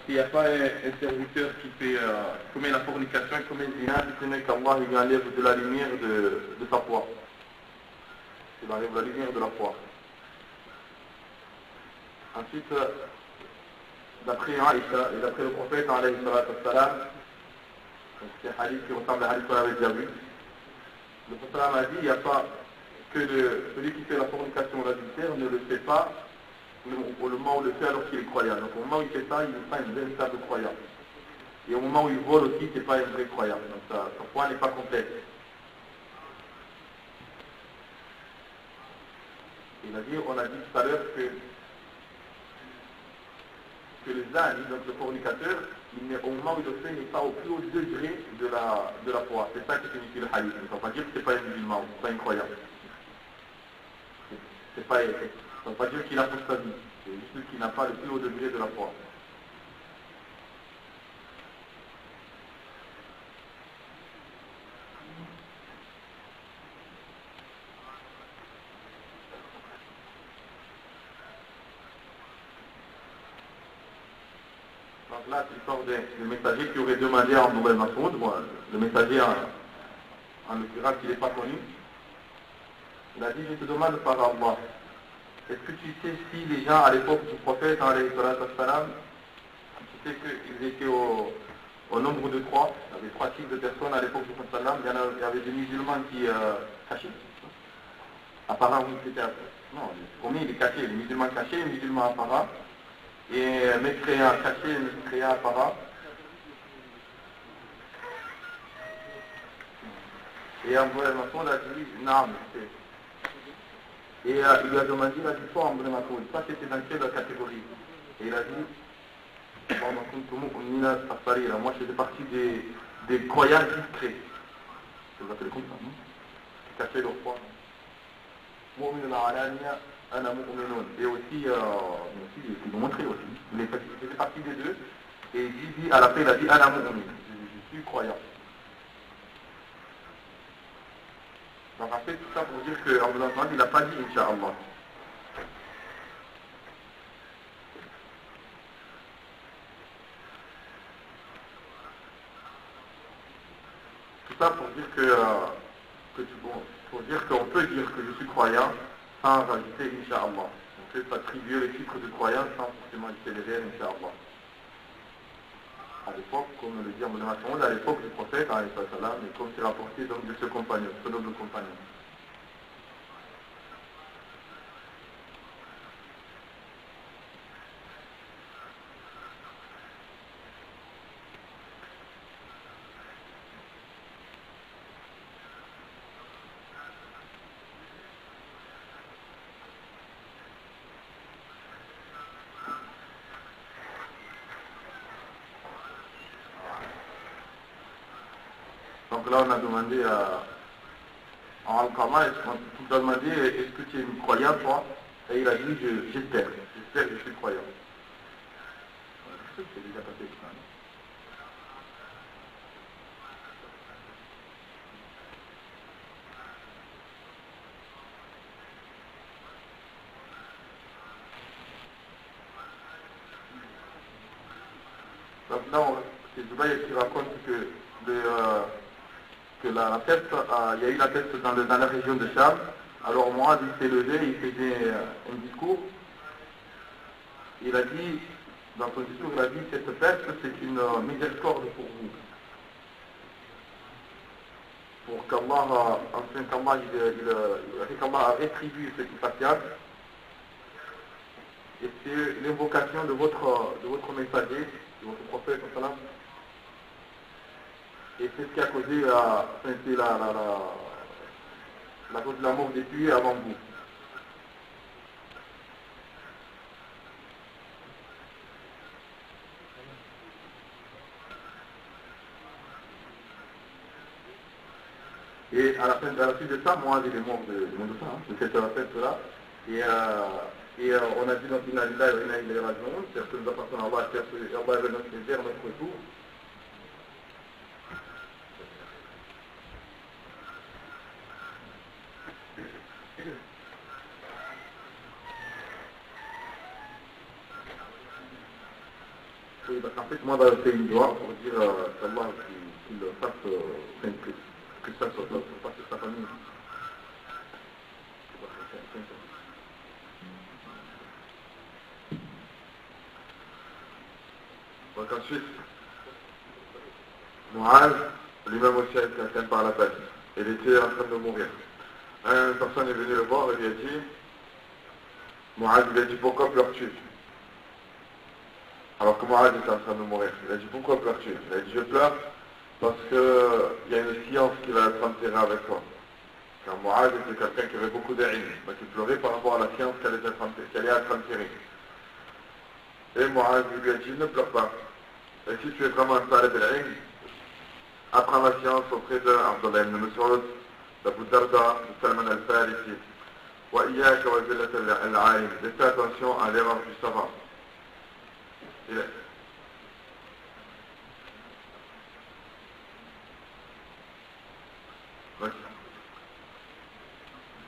qu'il n'y a pas un serviteur qui commet la fornication, qui commet le zina, si ce n'est qu'Allah lui enlève de la lumière de sa foi. Il enlève la lumière de la foi. Ensuite, d'après Aïcha et d'après le prophète, alayhi salatu wassalam, c'est un hadith qui ressemble à un hadith qu'on avait déjà vu, le prophète a dit, il n'y a pas que celui qui fait la fornication ou l'adultère ne le fait pas au moment où il le fait alors qu'il est croyant. Donc au moment où il fait ça, il n'est pas un véritable croyant. Et au moment où il vole aussi, ce n'est pas un vrai croyant. Donc sa foi n'est pas complète. On a dit tout à l'heure que le zani, donc le fornicateur, au moment où il le fait, n'est pas au plus haut degré de la foi. C'est ça qui signifie le hadith. Ça ne veut pas dire que ce n'est pas un musulman, ce n'est pas un croyant. Ça ne veut pas dire qu'il a apostasie. C'est juste qu'il n'a pas le plus haut degré de la foi. Donc là, c'est l'histoire du messager qui aurait demandé à Abdullah ibn Mas'ud, le messager en l'occurrence qui n'est pas connu, il a dit, je te demande par Allah, est-ce que tu sais si les gens à l'époque du prophète, alayhi salatu wassalam, tu sais qu'ils étaient au nombre de 3, il y avait 3 types de personnes à l'époque du prophète, il y avait des musulmans qui cachaient. Apparemment, oui, c'était non, combien il est caché, les musulmans cachés, les musulmans apparents, et mécréants cachés, mécréants apparents. Et Abdullah ibn Mas'ud a dit, non, et il lui a demandé, il a dit, toi Abdullah ibn Mas'ud, ça c'était dans quelle catégorie? Et il a dit, moi je faisais partie des croyants discrets. Vous appelez comme ça, non? Qui cachaient leur foi. Et aussi, il nous montrait aussi. Il faisait partie des deux. Et il dit, à la fin, il a dit, je suis croyant. Donc en fait, tout ça pour dire qu'Abdullah ibn Mas'ud, il n'a pas dit Inch'Allah. Tout ça pour dire pour dire qu'on peut dire que je suis croyant sans rajouter Inch'Allah. On peut s'attribuer le titre de croyant sans forcément dire les réels Inch'Allah. À l'époque, comme le dit Abdullah ibn Mas'ud, à l'époque du prophète, mais comme c'est rapporté donc de ce compagnon, ce noble compagnon. Donc là, on a demandé en Al-Qama, on a demandé, est-ce que tu es croyant, toi? Et il a dit, j'espère que je suis croyant. C'est déjà passé. Donc là, c'est Zubayr qui raconte que la peste, il y a eu la peste dans la région de Cham. Alors Mourad, il s'est levé, il faisait un discours. Il a dit, dans son discours, il a dit, cette peste, c'est une miséricorde pour vous. Pour qu'Allah, enfin qu'Allah rétribue ce qui patiente. Et c'est l'invocation de votre messager, de votre prophète, et c'est ce qui a causé la cause de la mort des tués avant vous. Et à la suite de ça, moi, il est mort de cette fête-là. Et on a dit dans Inna lillahi wa inna ilayhi raji'un, c'est-à-dire que nous appartenons à Allah, c'est-à-dire que Allah est vers notre retour. Oui, bah, en fait, moi, j'avais fait une doigt pour dire qu'Allah qu'il fasse, que ça soit pas sur sa famille. Donc ensuite, Mu'az, lui-même aussi a été atteint par la peste. Il était en train de mourir. Une personne est venue le voir et lui a dit, Mu'az lui a dit, pourquoi pleures-tu? Alors que Mu'az était en train de mourir. Il a dit, pourquoi pleures-tu? Il a dit, je pleure parce qu'il y a une science qui va être enterrée avec toi. Car Mu'az était quelqu'un qui avait beaucoup d'ilm, mais qui pleurait par rapport à la science qui allait être enterrée. Et Mu'az lui a dit, ne pleure pas. Et si tu es vraiment un talib al-ilm, apprends la science auprès de Abdullah ibn Mas'ud, d'Abu Darda, de Salman al-Farisi. Wa iyaka wa zillat al-alim. Et fais attention à l'erreur du savant. Il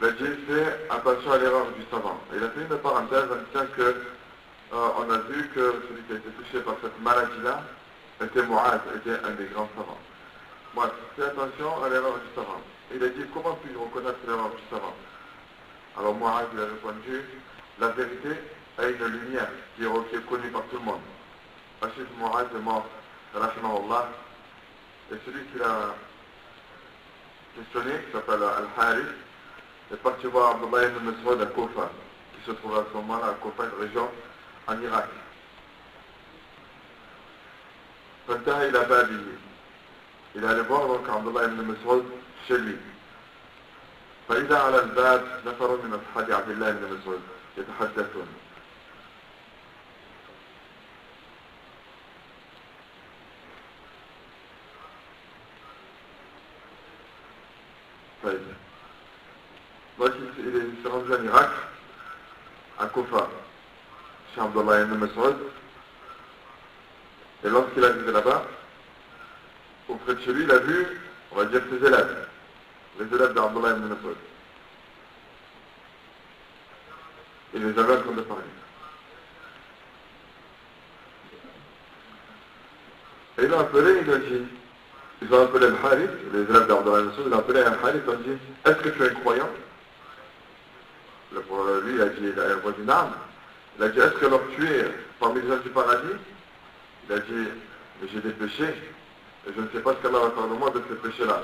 a dit, fais attention à l'erreur du savant. Et il a fait une parenthèse en disant que on a vu que celui qui a été touché par cette maladie-là était Mu'az, était un des grands savants. Moi, fais attention à l'erreur du savant. Il a dit, comment puis-je reconnaître l'erreur du savant? Alors Mu'az lui a répondu, la vérité a une lumière qui est connue par tout le monde. Ensuite, Mu'az est mort, rahimahullah, et celui qui l'a questionné, qui s'appelle Al-Harith, est parti voir Abdullah ibn Mas'ud à Kufa, qui se trouve à ce moment-là à Kufa, une région en Irak. فانتهى إلى بابه. Il allait voir donc Abdullah ibn Mas'ud chez lui. فإذا على الباب نفر من أصحاب عبد الله بن مسعود يتحدثون. طيب. Donc il s'est rendu en Irak, à Kufa, chez Abdullah ibn Mas'ud. Et lorsqu'il est arrivé là-bas, auprès de chez lui, il a vu, on va dire, ses élèves, les élèves d'Abdullah ibn Mas'ud. Il les avait en train de parler. Et il a appelé, il a dit, ils ont appelé Al-Harith, les élèves d'Abdullah ibn Mas'ud, ils ont appelé Al-Harith, ils ont dit, est-ce que tu es croyant? Lui, il a dit, il a répondu, non. Il a dit, est-ce que alors tu es parmi les gens du paradis? Il a dit, mais j'ai des péchés, et je ne sais pas ce qu'Allah va faire de moi de ces péchés-là.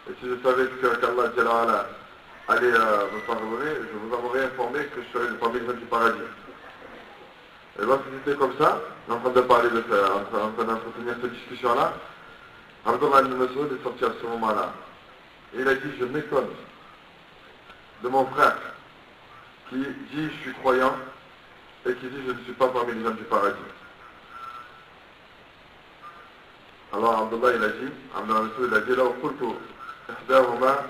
Et si je savais qu'Allah allait me pardonner, je vous en aurais informé que je serais parmi les gens du paradis. Et lorsqu'il était comme ça, en train de parler de ça, en train d'entretenir cette discussion-là, Abdullah ibn Mas'ud est sorti à ce moment-là. Et il a dit, je m'étonne de mon frère qui dit je suis croyant et qui dit je ne suis pas parmi les gens du paradis. Alors Abdullah il a dit, là au qultu ihdahuma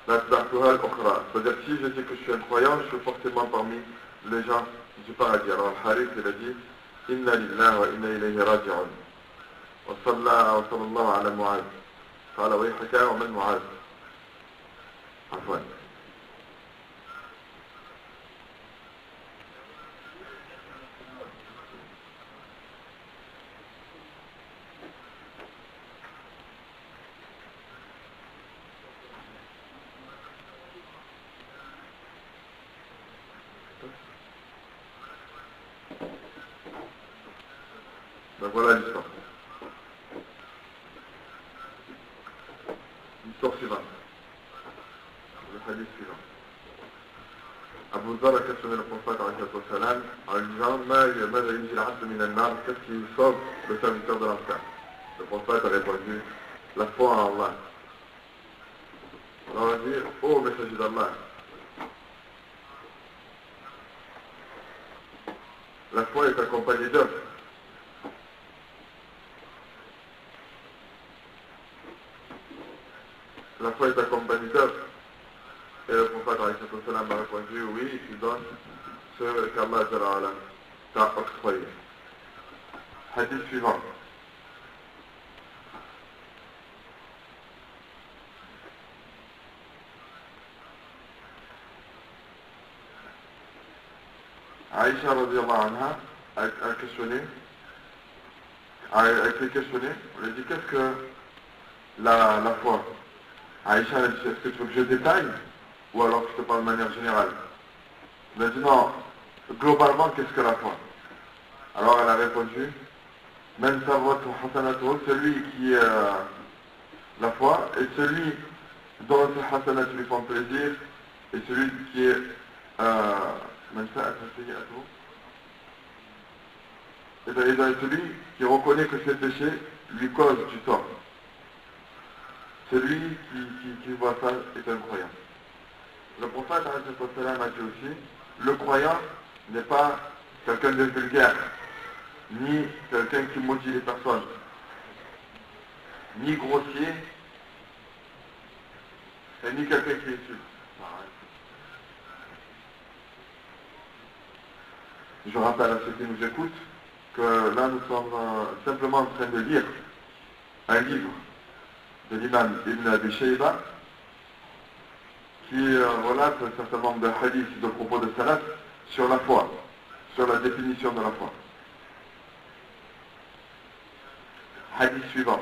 latba'tuha al-ukhra. C'est-à-dire si je dis que je suis un croyant, je suis forcément parmi les gens du paradis. Alors Al-Harith il a dit, inna lillahi wa inna ilayhi raji'un. Wa sallallahu ala Mu'az. قال ويحك ومن معاذ. عفوا. Donc voilà l'histoire. L'histoire suivante. Le hadith suivant. Abu Dhar a questionné le prophète en lui disant qu'est-ce qui sauve le serviteur de l'enfer? Le prophète a répondu la foi en Allah. Alors on a dit ô messager d'Allah, la foi est accompagnée d'œuvres. La foi est accompagnée d'œuvres. Et le prophète a répondu oui, tu donnes ce qu'Allah t'a octroyé. Hadith suivant. Aïcha radiallahu anha a été questionnée, on lui a dit qu'est-ce que la foi? Aïcha a dit est-ce que tu veux que je détaille ou alors que je te parle de manière générale? Elle a dit non, globalement qu'est-ce que la foi? Alors elle a répondu même savoir celui qui la foi et celui dont ses hasanat lui font plaisir et celui qui est et celui qui reconnaît que ses péchés lui causent du tort. Celui qui voit ça est un croyant. Le prophète a dit aussi, le croyant n'est pas quelqu'un de vulgaire, ni quelqu'un qui maudit les personnes, ni grossier, et ni quelqu'un qui insulte. Je rappelle à ceux qui nous écoutent que là nous sommes simplement en train de lire un livre de l'imam Ibn Abi Shayba qui relate un certain nombre de hadiths de propos de salaf sur la foi, sur la définition de la foi. Hadith suivant.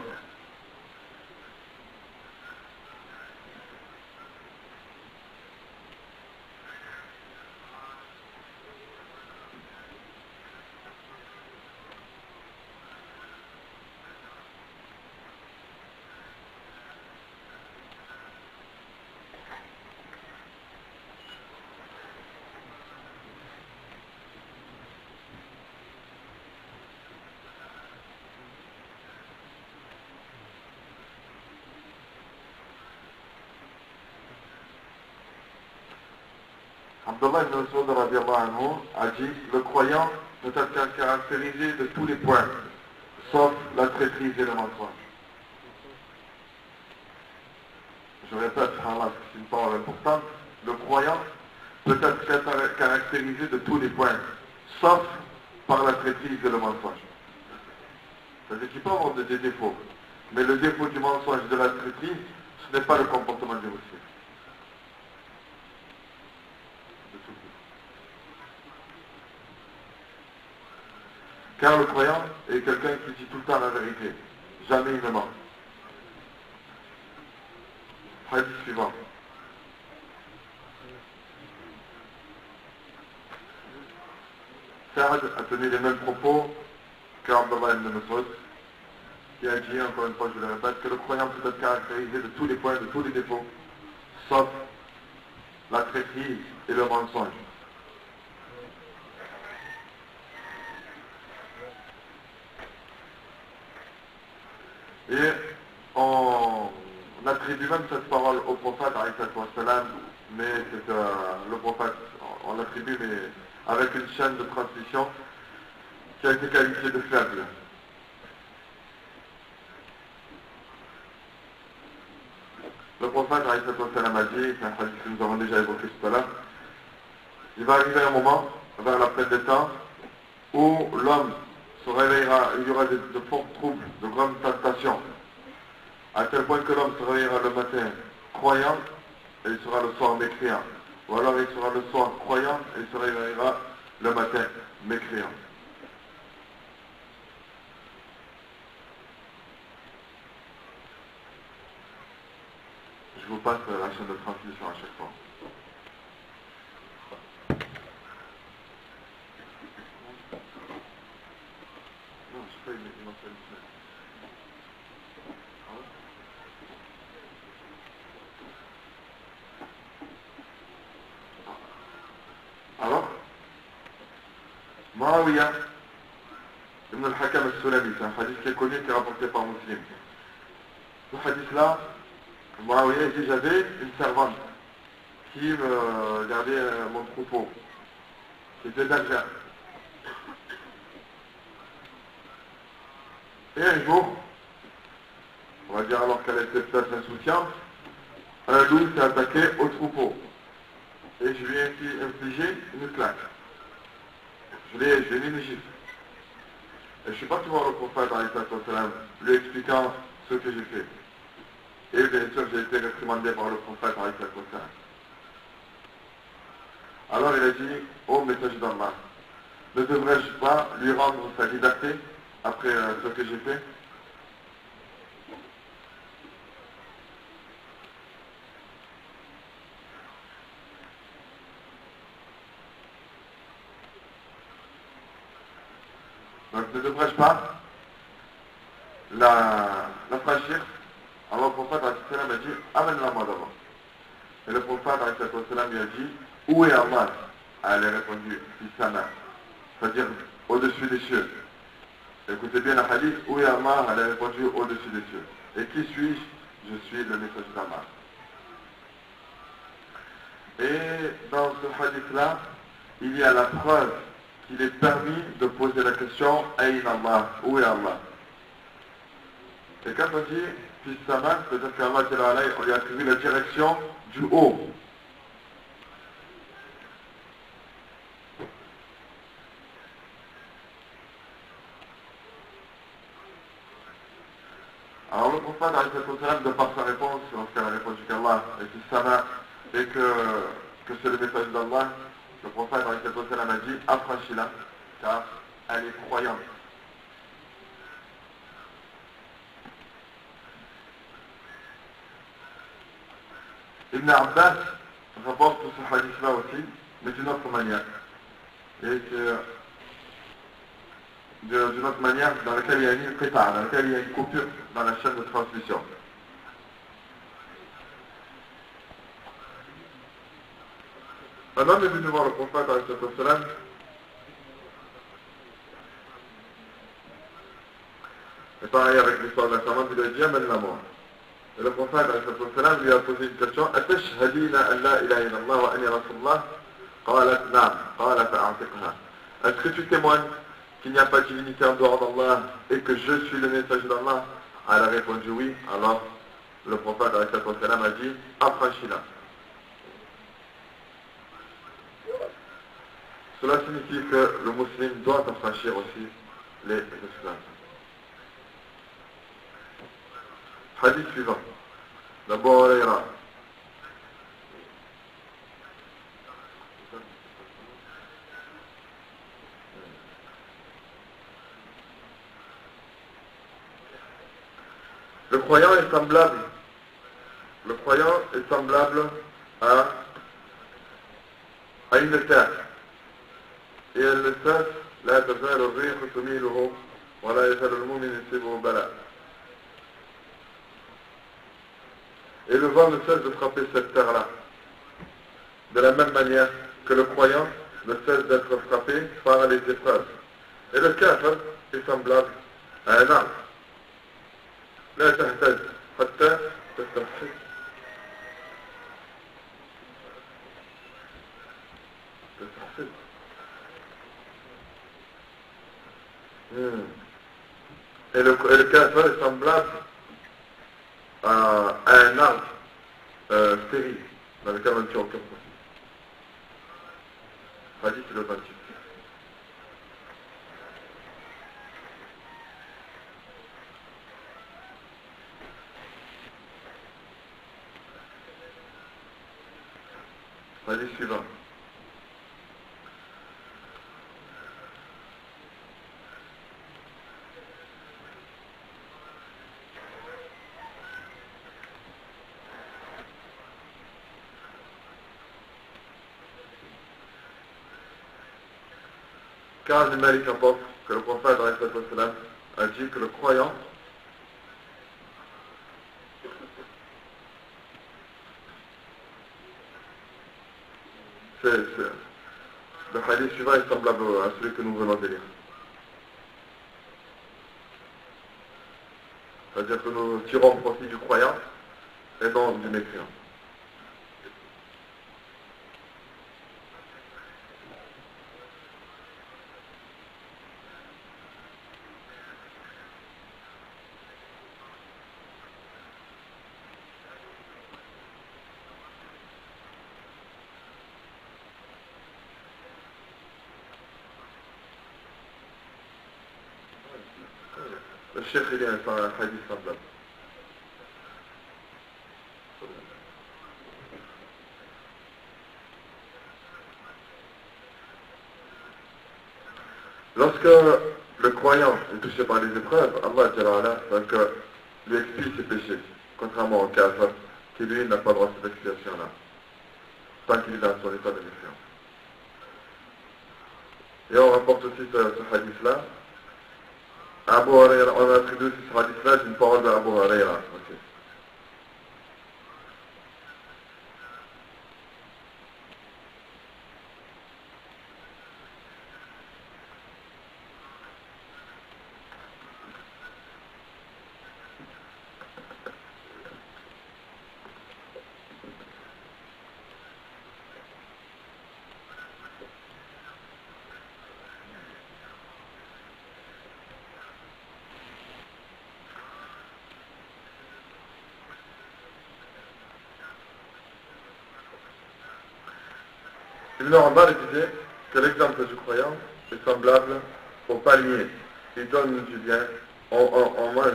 Abdullah ibn Mas'ud radiallahu anhu a dit le croyant peut être caractérisé de tous les points, sauf la traîtrise et le mensonge. Je répète, subhanallah, c'est une parole importante. Le croyant peut être caractérisé de tous les points, sauf par la traîtrise et le mensonge. C'est-à-dire qu'il peut avoir des défauts, mais le défaut du mensonge et de la traîtrise, ce n'est pas le comportement du musulman. Car le croyant est quelqu'un qui dit tout le temps la vérité. Jamais il ne ment. Hadith suivant. Saad a tenu les mêmes propos qu'Abdullah ibn Mas'ud, qui a dit, encore une fois je le répète, que le croyant peut être caractérisé de tous les points, de tous les défauts, sauf la traîtrise et le mensonge. Et on attribue même cette parole au prophète, mais c'est le prophète, on l'attribue mais avec une chaîne de transmission qui a été qualifiée de faible. Le prophète a dit, c'est un hadith que nous avons déjà évoqué tout à l'heure, il va arriver un moment, vers la fin des temps, où l'homme se réveillera, il y aura de forts troubles, de grandes tentations, à tel point que l'homme se réveillera le matin croyant et il sera le soir mécréant. Ou alors il sera le soir croyant et il se réveillera le matin mécréant. Je vous passe la chaîne de transmission à chaque fois. Alors, Muawiyah ibn al-Hakam al-Sulami, c'est un hadith qui est connu, qui est rapporté par Muslim. Ce hadith-là, Muawiyah dit j'avais une servante qui me gardait mon troupeau, qui était d'Alger. Et un jour, on va dire alors qu'elle était peut-être insouciante, un loup s'est attaqué au troupeau. Et je lui ai infligé une claque. Je l'ai mis une gifle. Et je suis parti voir le prophète, lui expliquant ce que j'ai fait. Et bien sûr, j'ai été réprimandé par le prophète, alors il a dit, ô messager d'Allah, Ne devrais-je pas lui rendre sa liberté après ce que j'ai fait? Donc ne devrais-je pas la franchir? Alors le prophète a dit, amène-la moi d'abord. Et le prophète lui a dit, où est Allah? Elle a répondu, fils sa mère, c'est-à-dire au-dessus des cieux. Écoutez bien la hadith, où est Allah? Elle a répondu, au-dessus des cieux. Et qui suis-je? Je suis le messager d'Allah. Et dans ce hadith-là, il y a la preuve qu'il est permis de poser la question, Aïn Allah? Où est Allah? Et quand on dit fils Sama, c'est-à-dire qu'Allah, on lui a attribué la direction du haut. Alors le prophète, de par sa réponse, lorsqu'elle a répondu qu'Allah est fils Sama et que c'est le message d'Allah, le prophète a dit, affranchis-la, car elle est croyante. Ibn Abbas rapporte ce hadith-là aussi, mais d'une autre manière. Et c'est d'une autre manière dans laquelle il y a une qita', dans laquelle il y a une coupure dans la chaîne de transmission. Un homme est venu voir le prophète et pareil avec l'histoire de la servante, il a dit amène-la moi. Et le prophète lui a posé une question, Atashhadina an la ilaha illallah wa anni rasulullah? Qalat na'am, qala fa'atiqha. Est-ce que tu témoignes qu'il n'y a pas de divinité en dehors d'Allah et que je suis le messager d'Allah? Elle a répondu oui. Alors le prophète a dit affranchis-la. Cela signifie que le musulman doit affranchir aussi les esclaves. Hadith suivant. D'abord, le croyant est semblable. Le croyant est semblable à une terre. Et elle ne cesse, la tazal al-rih tumiluhu, wa la yazal al-mu'min yusibuhu bala. Et le vent ne cesse de frapper cette terre-là. De la même manière que le croyant ne cesse d'être frappé par les épreuves. Et le kafir est semblable à un arbre. لا تهتز حتى تستفحص. Et le kafir est semblable à un arbre stérile dans lequel on ne tient aucun profit. Hadith le 28. Hadith suivant. Car le Malik rapporte que le prophète a dit que le croyant le hadith suivant est semblable à celui que nous venons de lire. C'est-à-dire que nous tirons profit du croyant et non du mécréant. Le cheikh il est un hadith semblable. Lorsque le croyant est touché par les épreuves, Allah Jalla donc, lui expie ses péchés, contrairement au kafir, qui lui n'a pas droit à cette expiation-là, tant qu'il est dans son état de méfiance. Et on rapporte aussi ce hadith-là. Abu Huraira, on a attribué ce hadith-là d'une parole d'Abu Huraira aussi. Ibn Omar disait que l'exemple du croyant est semblable au palmier. Il donne du bien, on mange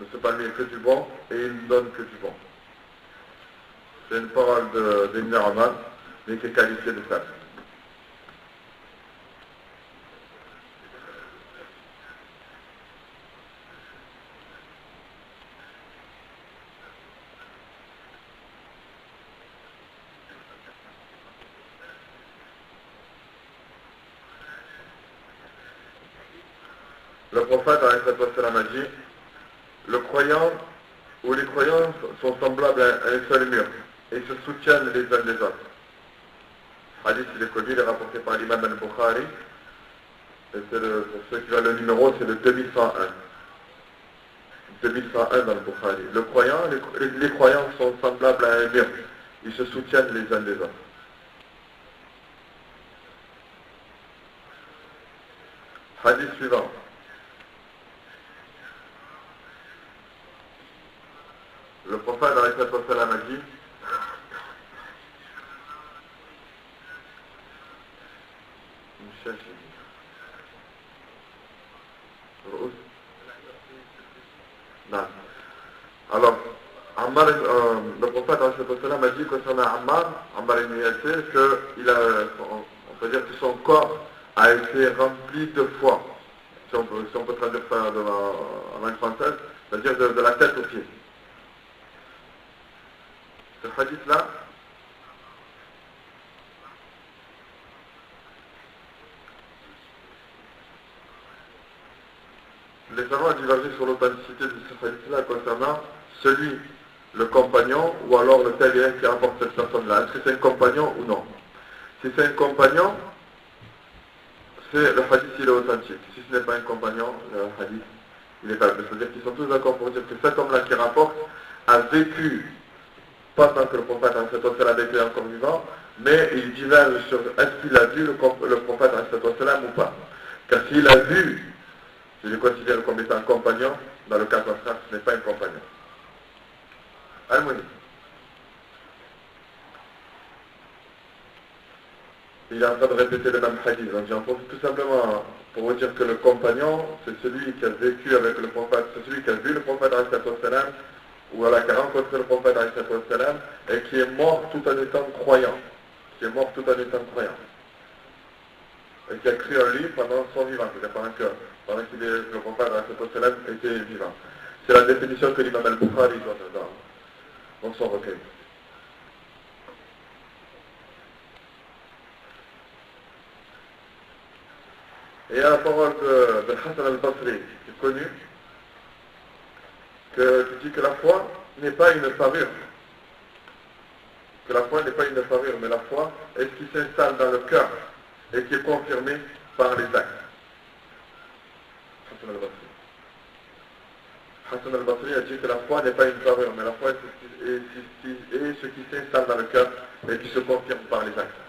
de ce palmier que du bon et il ne donne que du bon. C'est une parole d'Ibn Omar, mais qui est qualifiée de sage. Le prophète a dit, le croyant ou les croyants sont semblables à un seul mur et se soutiennent les uns les autres. Hadith, il est connu, il est rapporté par l'imam al-Bukhari. Et pour ceux qui ont le numéro, c'est le 2101. 2101 dans le Bukhari. Le croyant, les croyants sont semblables à un mur. Ils se soutiennent les uns les autres. Hadith suivant. Le prophète a dit, alors, le prophète a dit concernant Ammar ibn Yasir, on peut dire que son corps a été rempli de foi. Si on peut traduire ça en langue française, c'est-à-dire de la tête aux pieds. Ce hadith-là, les savants ont divergé sur l'authenticité de ce hadith-là concernant celui, le compagnon, ou alors le tabi'in qui rapporte cette personne-là. Est-ce que c'est un compagnon ou non? Si c'est un compagnon, le hadith il est authentique. Si ce n'est pas un compagnon, le hadith il est pas. C'est-à-dire qu'ils sont tous d'accord pour dire que cet homme-là qui rapporte a vécu, pas tant que le prophète a vécu encore vivant, mais il diverge sur est-ce qu'il a vu le prophète ou pas. Car s'il a vu, je le considère comme étant un compagnon, dans le cas contraire, ce n'est pas un compagnon. Al-Muni. Il est en train de répéter le même hadith. Donc j'en profite tout simplement pour vous dire que le compagnon, c'est celui qui a vécu avec le prophète, c'est celui qui a vu le prophète ou alors qui a rencontré le prophète et qui est mort tout en étant croyant. Qui est mort tout en étant croyant. Et qui a cru en lui pendant son vivant, c'est-à-dire pendant que le prophète était vivant. C'est la définition que l'imam al-Bukhari donne dans son recueil. Et il y a la parole de Hassan al-Basri, qui est connu, qui dit que la foi n'est pas une parure. Que la foi n'est pas une parure, mais la foi est ce qui s'installe dans le cœur et qui est confirmé par les actes. Hassan al-Basri. Hassan al-Basri a dit que la foi n'est pas une parure, mais la foi est ce qui s'installe dans le cœur et qui se confirme par les actes.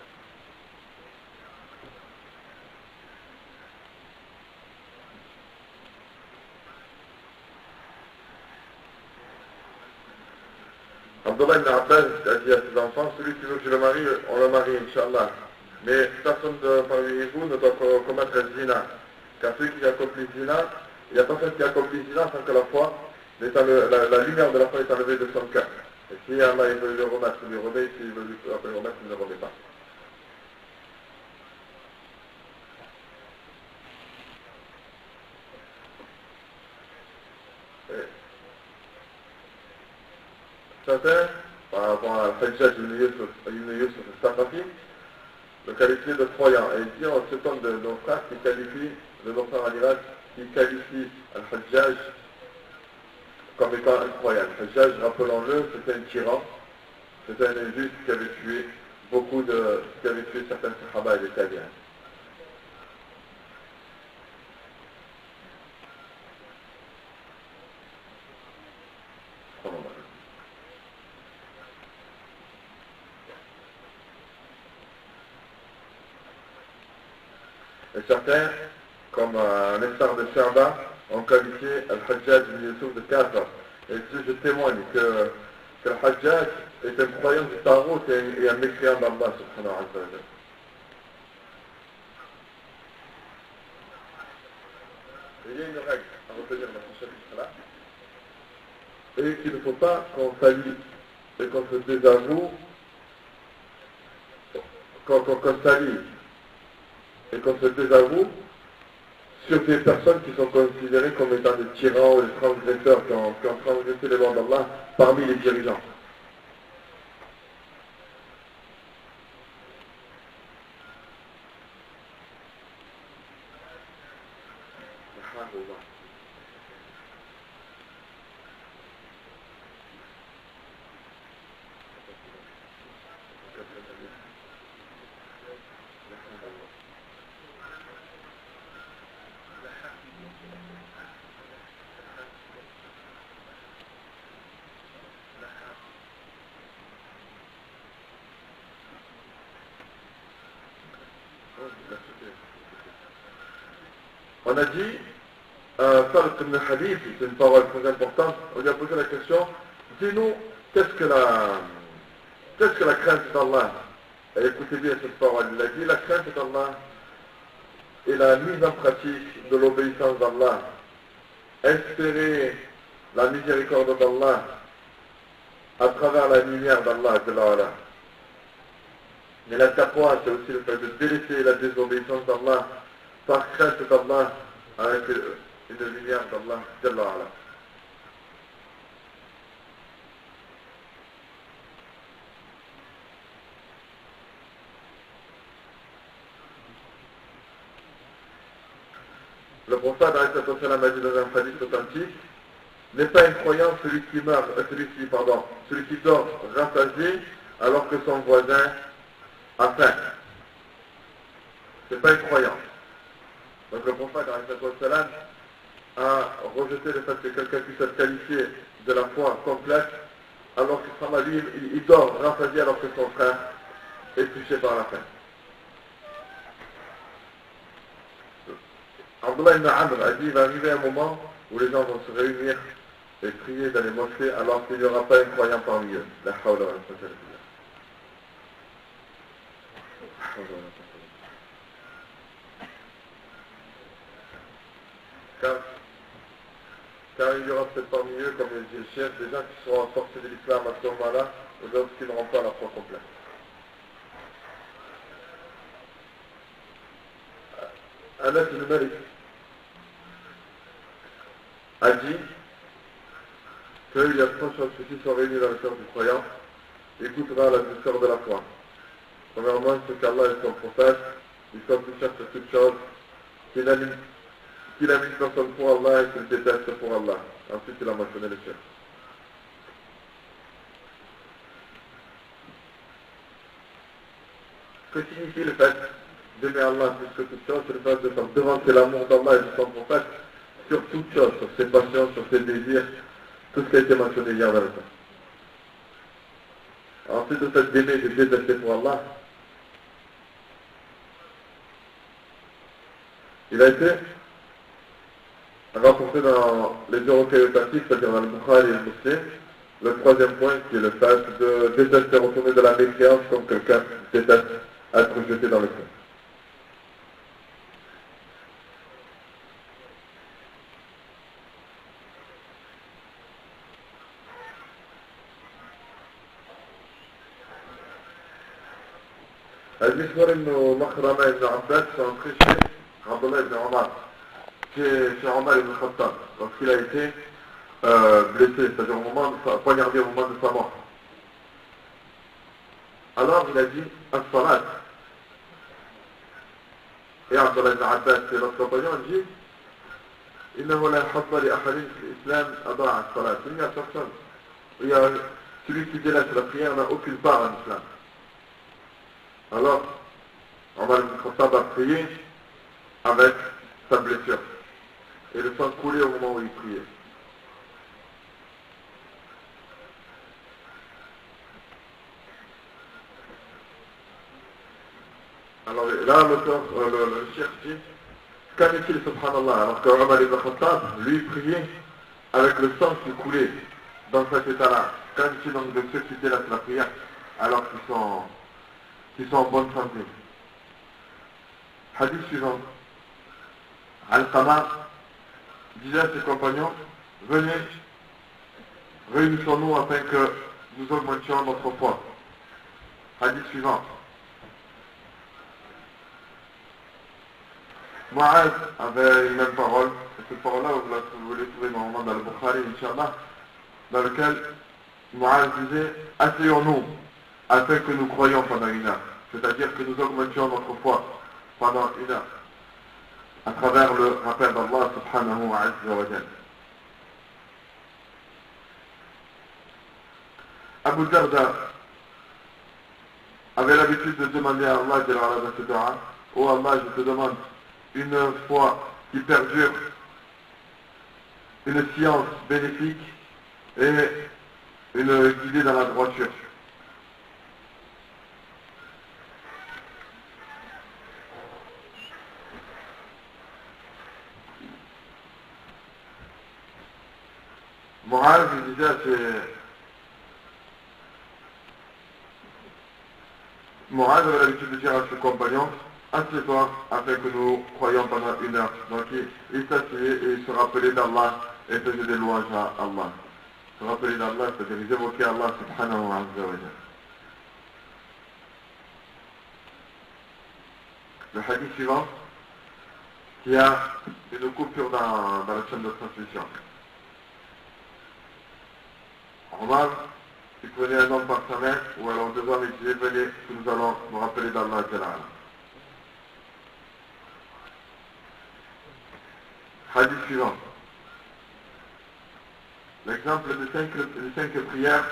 Abdullah ibn Abbas a dit à ses enfants, celui qui veut que je le marie, on le marie, Inch'Allah. Mais personne parmi vous ne doit commettre un zina. Car celui qui accomplit zina, il n'y a personne qui accomplit zina sans que la foi, la lumière de la foi est enlevée de son cœur. Et si Allah il veut le remettre, il le remet, s'il veut le remettre, il ne le remet pas. Certains, par rapport à Al-Hajjaj ibn Yusuf al-Saqafi, le qualifié de croyant. Et il dit, on s'étonne de nos frères qui qualifient, de nos frères en Irak, qui qualifient Al-Hajjaj comme étant un croyant. Al-Hajjaj, rappelons-le, c'était un tyran, c'était un injuste qui avait tué certains Sahaba et des Tabi'in. Et certains, comme un instar de Sherba, ont qualifié Al-Hajjaj ibn Yusuf de Kafir. Et je témoigne que Al-Hajjaj est un croyant du Tarot et un mécréant d'Allah subhanahu wa ta'ala. Il y a une règle à retenir dans ce chapitre-là, et qu'il ne faut pas qu'on salit et qu'on se désavoue, qu'on salit et qu'on se désavoue sur des personnes qui sont considérées comme étant des tyrans ou des transgresseurs qui ont transgressé les lois d'Allah parmi les dirigeants. On a dit, Tariq ibn Hadith, c'est une parole très importante, on lui a posé la question, dis-nous, qu'est-ce que la crainte d'Allah? Et écoutez bien cette parole, il a dit, la crainte d'Allah est la mise en pratique de l'obéissance d'Allah, espérer la miséricorde d'Allah à travers la lumière d'Allah. Mais la taqwa, c'est aussi le fait de délaisser la désobéissance d'Allah par crainte d'Allah avec une lumière d'Allah. Le prophète a dit dans un hadith authentique, n'est pas un croyant celui qui dort rassasié alors que son voisin a faim. C'est pas un croyant. Donc le prophète a rejeté le fait que quelqu'un puisse être qualifié de la foi complète alors que lui, il dort rassasié alors que son frère est touché par la faim. Abdullah ibn Amr a dit, il va arriver un moment où les gens vont se réunir et prier dans les mosquées alors qu'il n'y aura pas un croyant parmi eux. La hawla wa la quwwata illa billah. Car il y aura peut-être parmi eux, comme le dit le chef, des gens qui seront sortis de l'islam à ce moment-là, ou d'autres qui n'auront pas la foi complète. Anas ibn Malik a dit qu'il y a trois choses qui sont réunies dans le cœur du croyant, il goûtera la douceur de la foi. Premièrement, c'est qu'Allah est son prophète, il soit plus cher que toute chose, qu'il a mis personne pour Allah et qu'il déteste pour Allah. Ensuite, il a mentionné le chef. Que signifie le fait d'aimer Allah plus que toute chose? C'est le fait de faire devancer l'amour d'Allah et de son prophète sur toute chose, sur ses passions, sur ses désirs, tout ce qui a été mentionné hier dans le temps. Ensuite, le fait d'aimer et de détester pour Allah, il a été rapporté dans les deux recueils authentiques, c'est-à-dire dans le Bukhari et le Muslim, le troisième point qui est le fait de détester retourner de la méfiance comme quelqu'un déteste être jeté dans le feu. Al-Miswar ibn Makhrama ibn Abbas sont entrés chez Abdullah ibn Omar, chez Omar ibn Khattab, lorsqu'il a été blessé, c'est-à-dire poignardé au moment de sa mort. Alors il a dit as-salat. Et Abdullah ibn Abbas, c'est notre compagnon, il dit إنه لا يحط لأحد في الإسلام أضاع الصلاة. Il n'y a personne. Il y a celui qui délaisse la prière n'a aucune part en islam. Alors, Omar ibn Khattab a prié avec sa blessure. Et le sang coulait au moment où il priait. Alors là, le cheikh dit, qu'en est-il, subhanallah, alors que Omar ibn Khattab, lui, priait avec le sang qui coulait dans cet état-là. Qu'en est-il donc de ceux qui délaissent la prière alors qu'ils sont en bonne santé? Hadith suivant. Al-Qama disait à ses compagnons, venez, réunissons-nous afin que nous augmentions notre foi. Hadith suivant. Mu'az avait une même parole, et cette parole-là, vous les trouvez normalement dans le Bukhari, Inch'Allah, dans lequel Mu'az disait, asseyons-nous afin que nous croyions pendant une heure. C'est-à-dire que nous augmentions notre foi pendant une heure, à travers le rappel d'Allah subhanahu wa ta'ala. Abu Darda avait l'habitude de demander à Allah dans ce dua, oh Allah, je te demande une foi qui perdure, une science bénéfique et une guidée dans la droiture. Mu'az disait à Mu'az avait l'habitude de dire à ses compagnons, assieds-toi afin que nous croyions pendant une heure. Donc il s'asseyait et il se rappelait d'Allah et faisait des louanges à Allah. Se rappeler d'Allah, c'est-à-dire ils évoquaient Allah subhanahu wa ta'ala. Le hadith suivant, il y a une coupure dans la chaîne de transmission. Omar, il prenait un homme par sa main, ou alors deux hommes, il disait, venez, que nous allons nous rappeler d'Allah Jalla. Hadith suivant. L'exemple des cinq prières.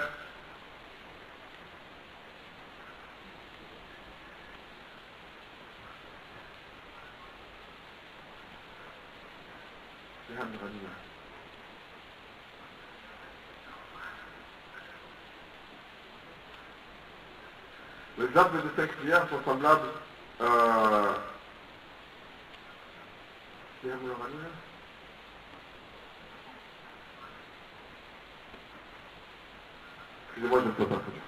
L'exemple des cinq prières sont semblables excusez-moi, je ne peux pas traduire.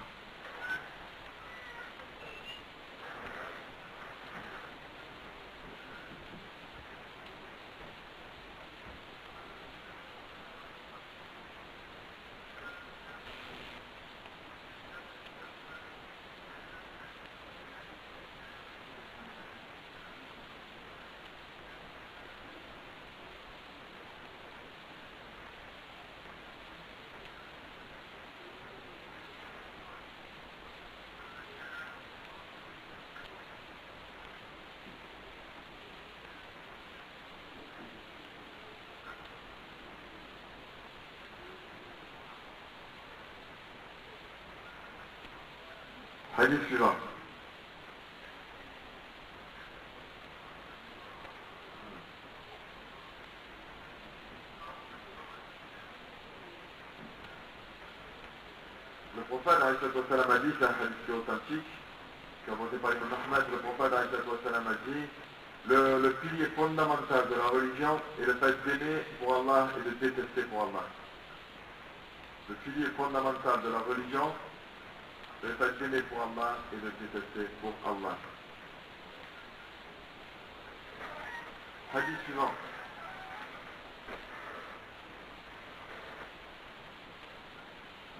Hadith suivant. Le prophète a dit, c'est un hadith qui est authentique, qui est apporté par Imam Ahmad. Le prophète a dit, le pilier fondamental de la religion est le fait d'aimer pour Allah et de détester pour Allah. Le pilier fondamental de la religion, le fait d'aimer pour Allah et de détester pour Allah. Hadith suivant.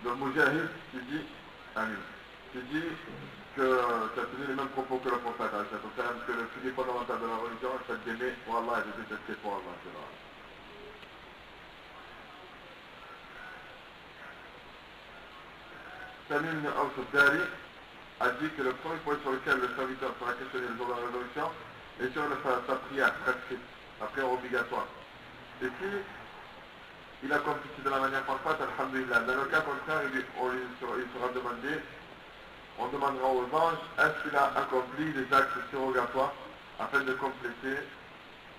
Le Mujahid qui dit, qui dit que tu as tenu les mêmes propos que le prophète, que le pilier fondamental de la religion est le fait d'aimer pour Allah et de détester pour Allah. Tamim ibn Aws al-Dari a dit que le premier point sur lequel le serviteur sera questionné le jour de la résurrection est sur sa prière prescrite, la prière obligatoire. Et si il accomplit de la manière parfaite, alhamdulillah. Dans le cas contraire, il sera demandé, on demandera aux anges, est-ce qu'il a accompli des actes surrogatoires afin de compléter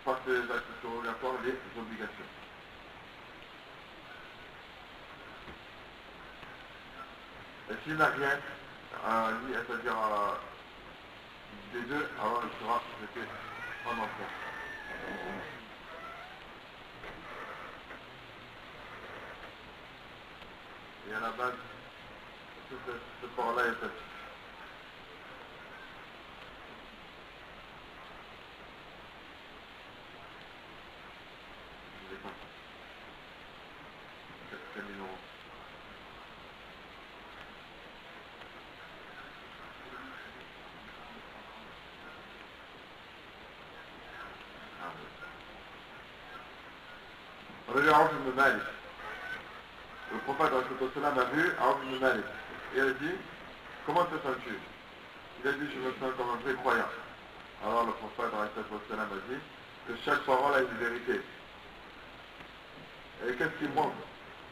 par ces actes surrogatoires les obligations. Et s'il n'a rien, c'est-à-dire des deux, alors il sera jeté en enfer. Et à la base, ce port-là est petit. Je l'ai pas. 4 000 euros. Regarde Aouf ibn Malik. Le prophète a vu Aouf ibn Malik. Et il a dit, comment te sens-tu? Il a dit, je me sens comme un vrai croyant. Alors le prophète a dit que chaque parole a une vérité. Et qu'est-ce qui montre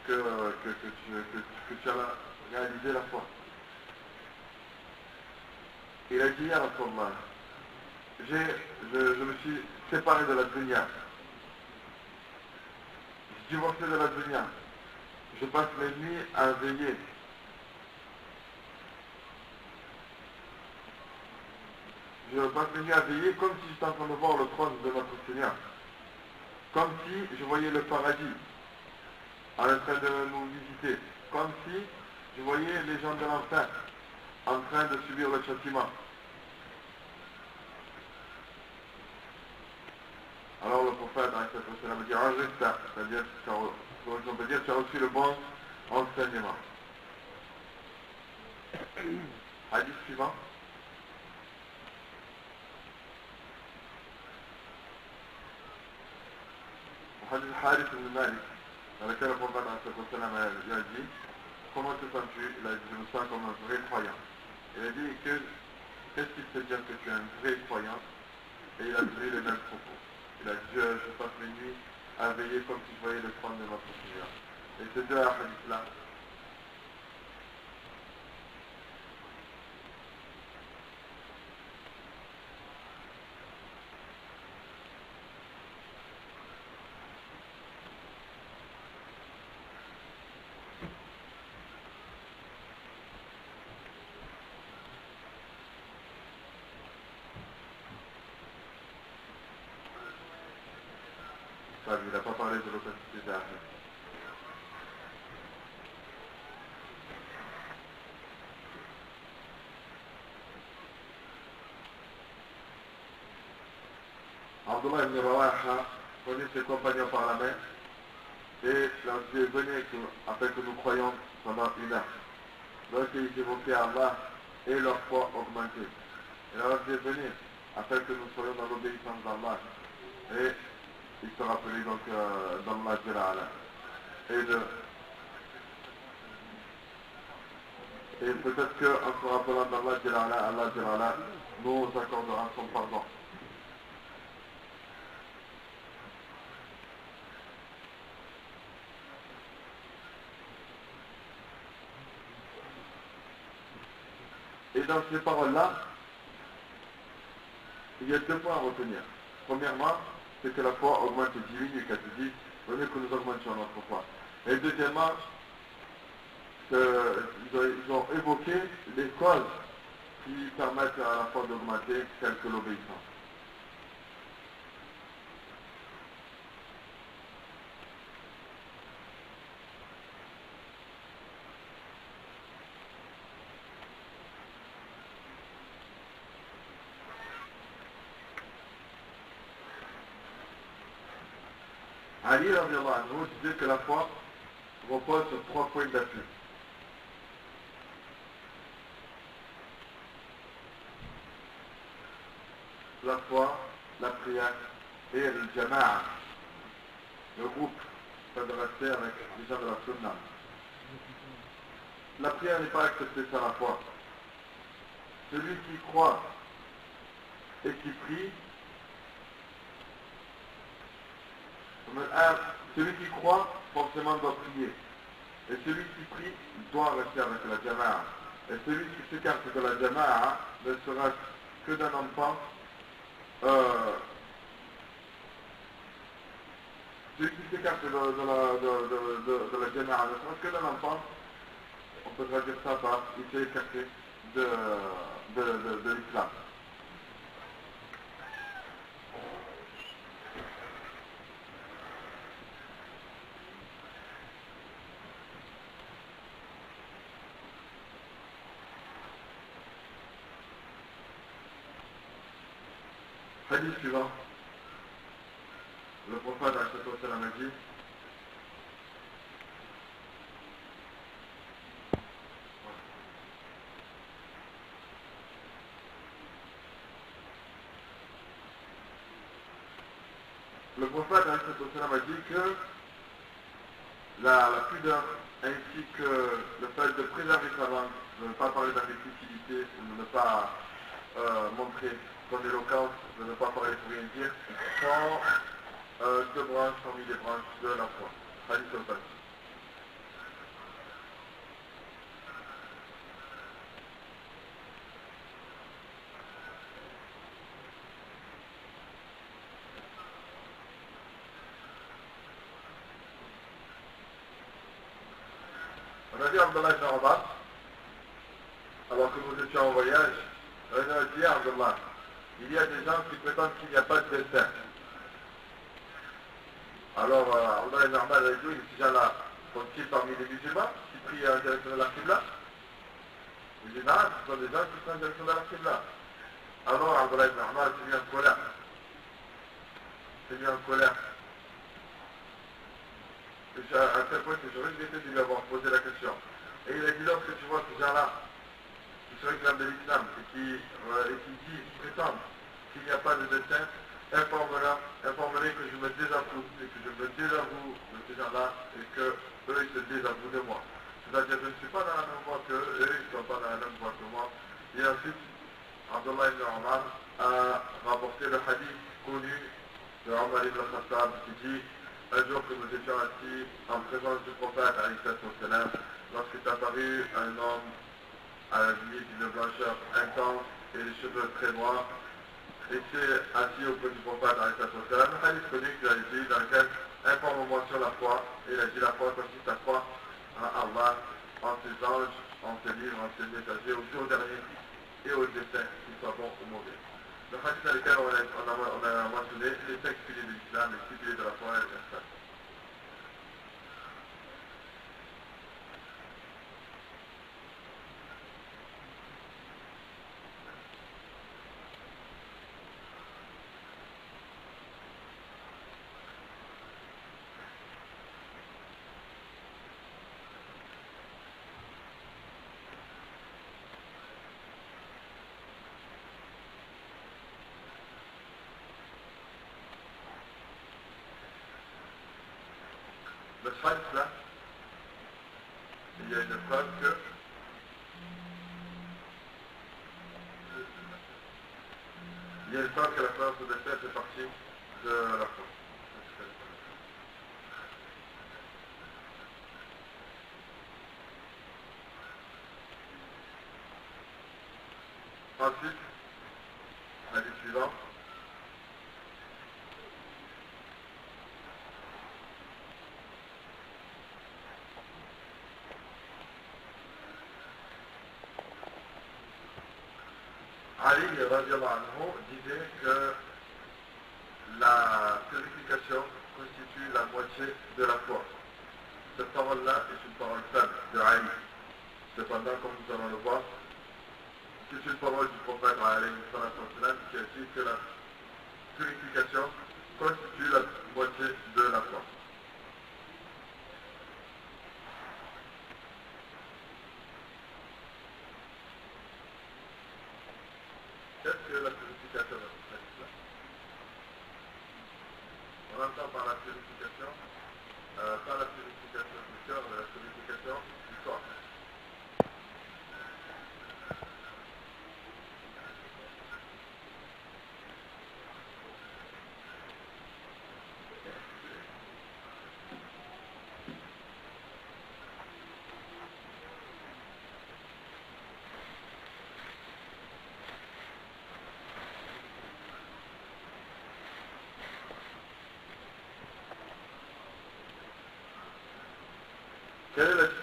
que tu as réalisé la foi? Il a dit, ya Rasulallah, je me suis séparé de la dunya. Je suis divorcé de la dunya. Je passe mes nuits à veiller. Je passe mes nuits à veiller comme si j'étais en train de voir le trône de notre Seigneur. Comme si je voyais le paradis en train de nous visiter. Comme si je voyais les gens de l'enfer en train de subir le châtiment. Alors le prophète me dit, enregistre ça, c'est-à-dire, on peut dire, tu as reçu le bon enseignement. Hadith suivant. Hadith Harith ibn Malik, dans lequel le prophète a dit, comment te sens-tu? Il a dit, je me sens comme un vrai croyant. Il a dit, qu'est-ce qui te dit que tu es un vrai croyant? Et il a dit les mêmes propos. Il a dit, je passe mes nuits à veiller comme si je voyais le trône de notre Seigneur. Et ces deux hadiths-là, il n'a pas parlé de l'authenticité d'Ahmed. Abdullah ibn Rawaha prenait ses compagnons par la main et leur disait, venez afin que nous croyons pendant 1 heure. Donc ils évoquaient Allah et leur foi augmentait. Et leur disait, venez afin que nous soyons dans l'obéissance d'Allah. Et il se rappelait donc d'Allah Jalala. Et peut-être qu'en se rappelant d'Allah Jalala, Allah Jalala nous accordera son pardon. Et dans ces paroles-là, il y a 2 points à retenir. Premièrement, c'est que la foi augmente et diminue, quand tu dis, venez que nous augmentions notre foi. Et deuxièmement, ils ont évoqué les causes qui permettent à la foi d'augmenter, telles que l'obéissance. Ali disait que la foi repose sur 3 points d'appui. La foi, la prière et le jama'a, le groupe, c'est de rester avec les gens de la sunna. la prière n'est pas acceptée sans la foi. Celui qui croit et qui prie, celui qui croit forcément doit prier. Et celui qui prie doit rester avec la jama'a. Et celui qui s'écarte de la jama'a ne sera que d'un enfant. Celui qui s'écarte de la jama'a ne sera que d'un enfant. On peut traduire ça par il s'est écarté de l'islam. Hadith suivant. Le prophète a dit le prophète a dit que la pudeur ainsi que le fait de préserver sa langue, de ne pas parler d'agricultivité, de ne pas montrer son éloquence, de ne pas parler pour rien dire, sont deux branches parmi les branches de la foi. Hadith al-Fajr. On a dit Abdullah ibn Abbas, alors que nous étions en voyage, on a dit Abdullah, il y a des gens qui prétendent qu'il n'y a pas de destin. Alors, Abdullah ibn Abbas a dit, ces gens-là sont-ils parmi les musulmans qui prient en direction de la Qibla? Il dit, non, ce sont des gens qui sont en direction de la Qibla. Alors, Abdullah ibn Abbas s'est mis en colère. À tel point que je regrettais de lui avoir posé la question. Et il a dit, lorsque tu vois ces gens-là qui se réclament de l'islam et qui prétendent qu'il n'y a pas de destin, informe-les que je me désavoue de ces gens-là et que eux ils se désavouent de moi. C'est-à-dire que je ne suis pas dans la même voie qu'eux, eux ils ne sont pas dans la même voie que moi. Et ensuite, Abdullah ibn Omar a rapporté le hadith connu de Omar ibn Khattab qui dit: un jour que nous étions assis en présence du prophète lorsqu'il est apparu un homme à la limite d'une blancheur intense et les cheveux très noirs, et s'est assis auprès du prophète un hadith connu qu'il a dit dans lequel informe-moi sur la foi, et il a dit: la foi consiste à croire en Allah, en ses anges, en ses livres, en ses messagers, au jour dernier et au destin, qu'il soit bon ou mauvais. Le hadith dans lequel on a mentionné les 5 piliers de l'islam, les 6 piliers de la foi et l'ihsan. Le hadith là, il y a une preuve que la croyance au destin fait partie de la foi. Ensuite, hadith suivant. Ali disait que la purification constitue la moitié de la foi. Cette parole-là est une parole faible de Ali. Cependant, comme nous allons le voir, c'est une parole du prophète qui a dit que la purification constitue la moitié de la foi. Qu'est-ce que la purification de l'islam? On entend par la purification, pas la purification du cœur, mais la purification du corps.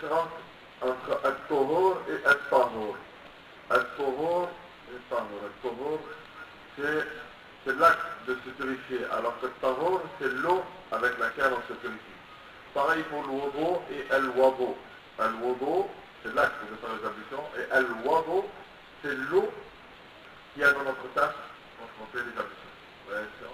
différence entre al-Tohor et al-Tahor. Al-Tohor et Tahor. Al-Tohor, c'est l'acte de se purifier, alors que Tahor, c'est l'eau avec laquelle on se purifie. Pareil pour le wudu et al-wadu. Al-wudu, c'est l'acte de faire les ablutions, et al-wadu, c'est l'eau qu'il y a dans notre tasse quand on fait les ablutions. Ouais, c'est ça.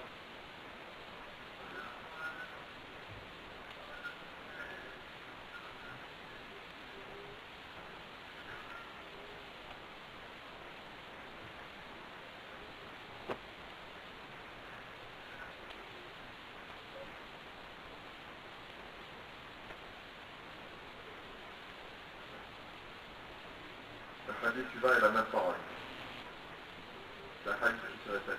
Le hadith suivant est la même parole. C'est un hadith qui se répète.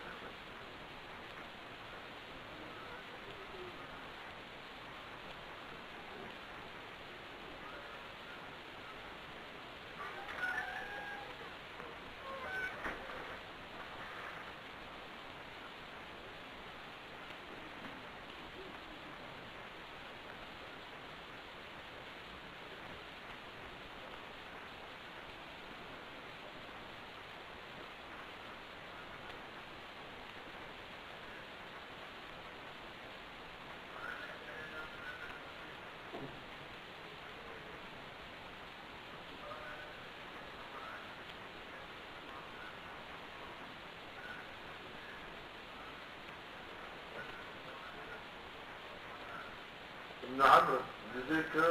Ibn Amr disait que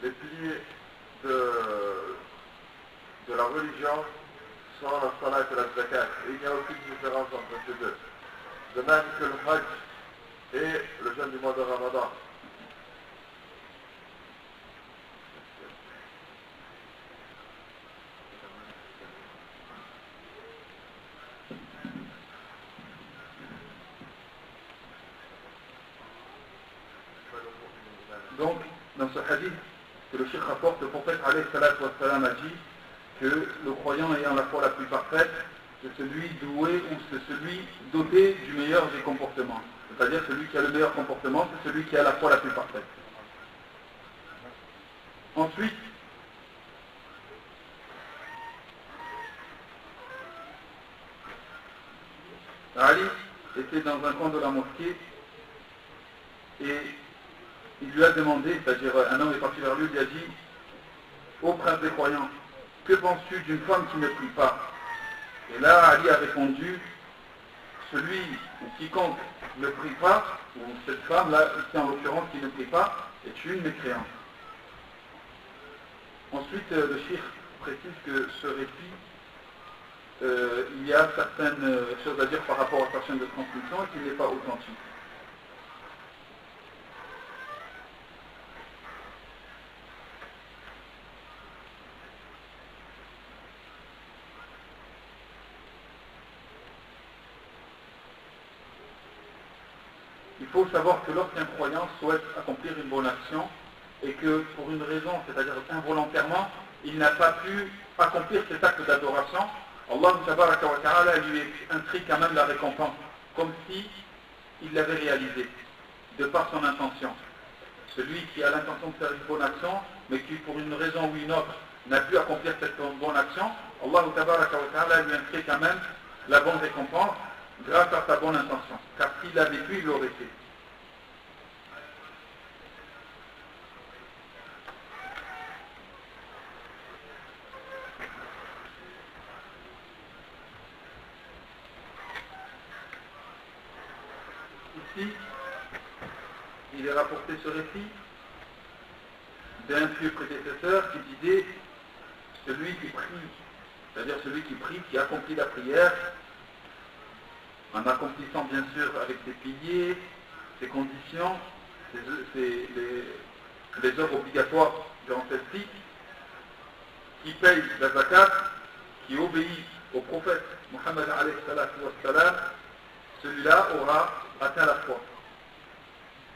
les piliers de la religion sont la salat et la zakat. Et il n'y a aucune différence entre ces deux. De même que le hajj et le jeûne du mois de Ramadan. Donc, dans ce hadith que le cheikh rapporte, le prophète alayhi salatu wassalam a dit que le croyant ayant la foi la plus parfaite, c'est celui doué ou c'est celui doté du meilleur des comportements. C'est-à-dire celui qui a le meilleur comportement, c'est celui qui a la foi la plus parfaite. Ensuite, Ali était dans un coin de la mosquée et il lui a demandé, c'est-à-dire un homme est parti vers lui, il lui a dit: ô prince des croyants, que penses-tu d'une femme qui ne prie pas? Et là, Ali a répondu: celui ou quiconque ne prie pas, ou cette femme-là, ici en l'occurrence, qui ne prie pas, est une mécréante. Ensuite, le cheikh précise que ce récit, il y a certaines choses à dire par rapport à sa chaîne de transmission et qu'il n'est pas authentique. Il faut savoir que lorsqu'un croyant souhaite accomplir une bonne action et que pour une raison, c'est-à-dire involontairement, il n'a pas pu accomplir cet acte d'adoration, Allah tabaraka wa ta'ala lui inscrit quand même la récompense, comme si il l'avait réalisé, de par son intention. Celui qui a l'intention de faire une bonne action, mais qui pour une raison ou une autre n'a pu accomplir cette bonne action, Allah tabaraka wa ta'ala lui inscrit quand même la bonne récompense grâce à sa bonne intention. Car s'il l'avait pu, il l'aurait fait. Ici, il est rapporté ce récit d'un pieux prédécesseur qui disait: celui qui prie, c'est-à-dire celui qui prie, qui accomplit la prière, en accomplissant bien sûr avec ses piliers, ses conditions, les œuvres obligatoires durant celle-ci, qui paye la zakat, qui obéit au prophète Muhammad alayhi salatu wassalam, celui-là aura atteint la foi.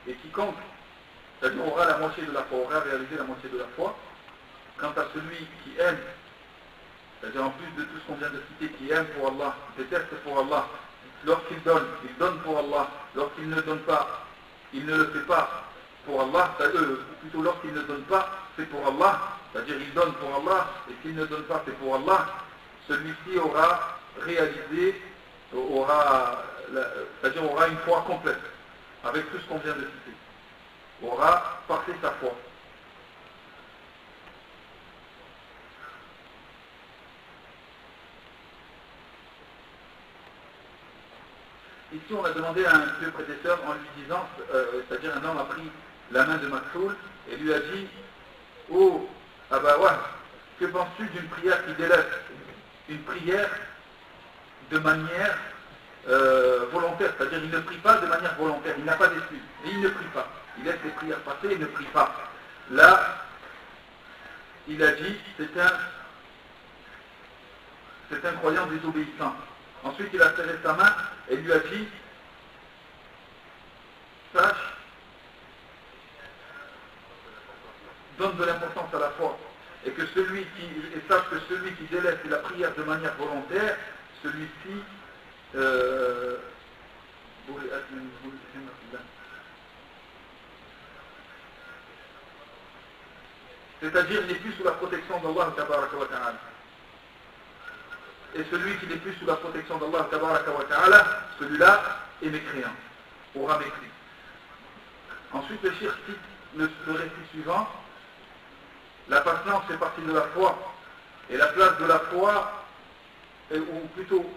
Et quiconque, c'est-à-dire aura la moitié de la foi, aura réalisé la moitié de la foi. Quant à celui qui aime, c'est-à-dire en plus de tout ce qu'on vient de citer, qui aime pour Allah, déteste pour Allah, lorsqu'il donne, il donne pour Allah, lorsqu'il ne donne pas, il ne le fait pas pour Allah, plutôt lorsqu'il ne donne pas, c'est pour Allah, c'est-à-dire il donne pour Allah, et s'il ne donne pas, c'est pour Allah, celui-ci aura réalisé, c'est-à-dire aura une foi complète, avec tout ce qu'on vient de citer, aura parfait sa foi. Ici, on a demandé à un vieux prédécesseur en lui disant, c'est-à-dire un homme a pris la main de Maksoul et lui a dit: oh, Abawah, que penses-tu d'une prière qui délaisse une prière de manière volontaire, c'est-à-dire il ne prie pas de manière volontaire, il n'a pas d'excuse, et il ne prie pas, il laisse les prières passer, il ne prie pas. Là, il a dit, c'est un croyant désobéissant. Ensuite, il a serré sa main et lui a dit: sache, donne de l'importance à la foi, et sache que celui qui délaisse la prière de manière volontaire, celui-ci c'est-à-dire il n'est plus sous la protection d'Allah tabaraka wa ta'ala. Et celui qui n'est plus sous la protection d'Allah tabaraka wa ta'ala, celui-là est mécréant, aura mépris. Ensuite le shir cite le récit suivant: la patience fait partie de la foi, et la place de la foi, ou plutôt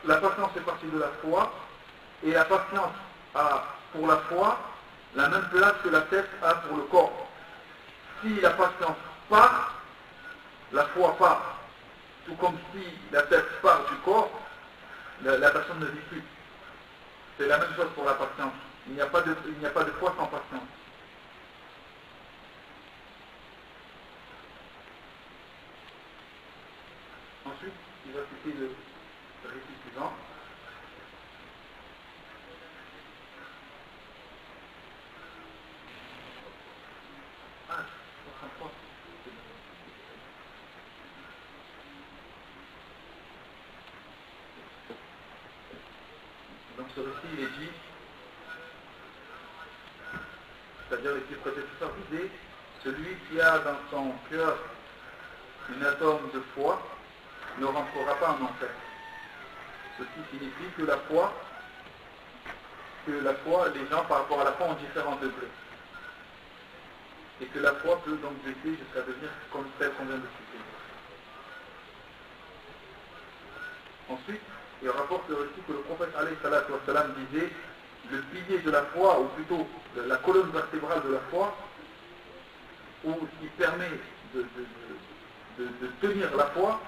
la patience fait partie de la foi, et la patience a pour la foi la même place que la tête a pour le corps. Si la patience part, la foi part. Tout comme si la tête part du corps, la personne ne vit plus. C'est la même chose pour la patience. Il n'y a pas de foi sans patience. Ensuite, il va citer le récit suivant. Donc ce récit, il est dit, c'est-à-dire les prédécesseurs disaient: celui qui a dans son cœur une atome de foi ne rentrera pas en enfer. Ceci signifie que la foi, les gens par rapport à la foi ont différents degrés. Et que la foi peut donc baisser jusqu'à devenir comme celle qu'on vient de citer. Ensuite, il rapporte le récit que le prophète alayhi salatu wassalam disait: le pilier de la foi, ou plutôt la colonne vertébrale de la foi, ou ce qui permet de tenir la foi,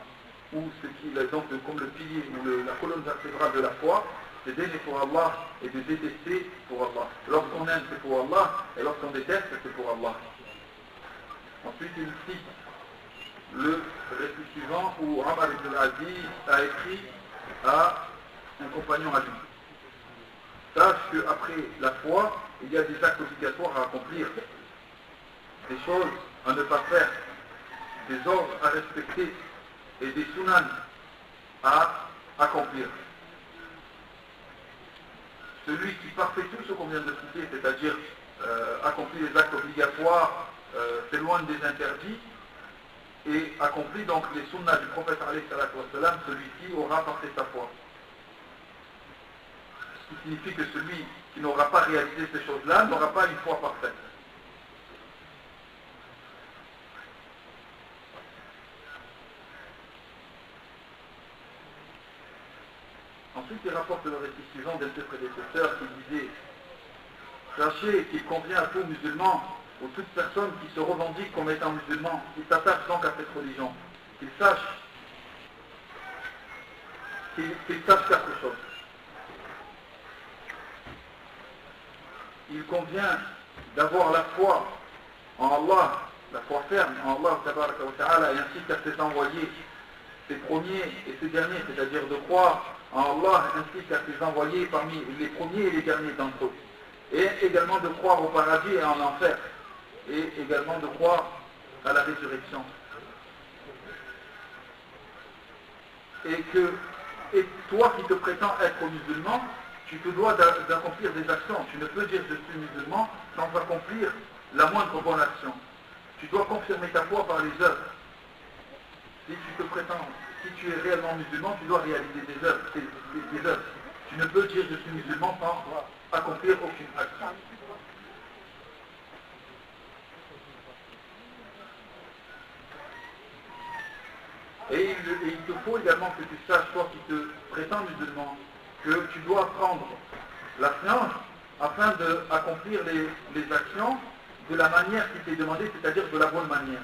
ou ce qui est donc comme le pilier ou la colonne vertébrale de la foi, c'est d'aimer pour Allah et de détester pour Allah. Lorsqu'on aime, c'est pour Allah, et lorsqu'on déteste, c'est pour Allah. Ensuite, il cite le récit suivant où Omar ibn al-Aziz a écrit à un compagnon à lui: sache qu'après la foi, il y a des actes obligatoires à accomplir, des choses à ne pas faire, des ordres à respecter et des sunan à accomplir. Celui qui parfait tout ce qu'on vient de citer, c'est-à-dire accomplit les actes obligatoires, s'éloigne des interdits et accomplit donc les sunnas du prophète alayhi salatu wassalam, celui-ci aura parfait sa foi. Ce qui signifie que celui qui n'aura pas réalisé ces choses-là n'aura pas une foi parfaite. Ensuite, il rapporte le récit suivant d'un de ses prédécesseurs qui disait: sachez qu'il convient à tout musulman ou toute personne qui se revendique comme étant musulman, qui s'attache donc à cette religion, qu'il sache quelque chose. Il convient d'avoir la foi en Allah, la foi ferme en Allah tabaraka wa ta'ala, et ainsi qu'à ses envoyés, ses premiers et ses derniers, c'est-à-dire de croire en Allah ainsi qu'à ses envoyés parmi les premiers et les derniers d'entre eux, et également de croire au paradis et en enfer, et également de croire à la résurrection. Et toi qui te prétends être musulman, tu te dois d'accomplir des actions. Tu ne peux dire je suis musulman sans accomplir la moindre bonne action. Tu dois confirmer ta foi par les œuvres. Si tu te prétends, si tu es réellement musulman, tu dois réaliser des œuvres. Des œuvres. Tu ne peux dire je suis musulman sans accomplir aucune action. Et il te faut également que tu saches, toi qui te prétends musulman, que tu dois apprendre la science afin d'accomplir les actions de la manière qui t'est demandée, c'est-à-dire de la bonne manière.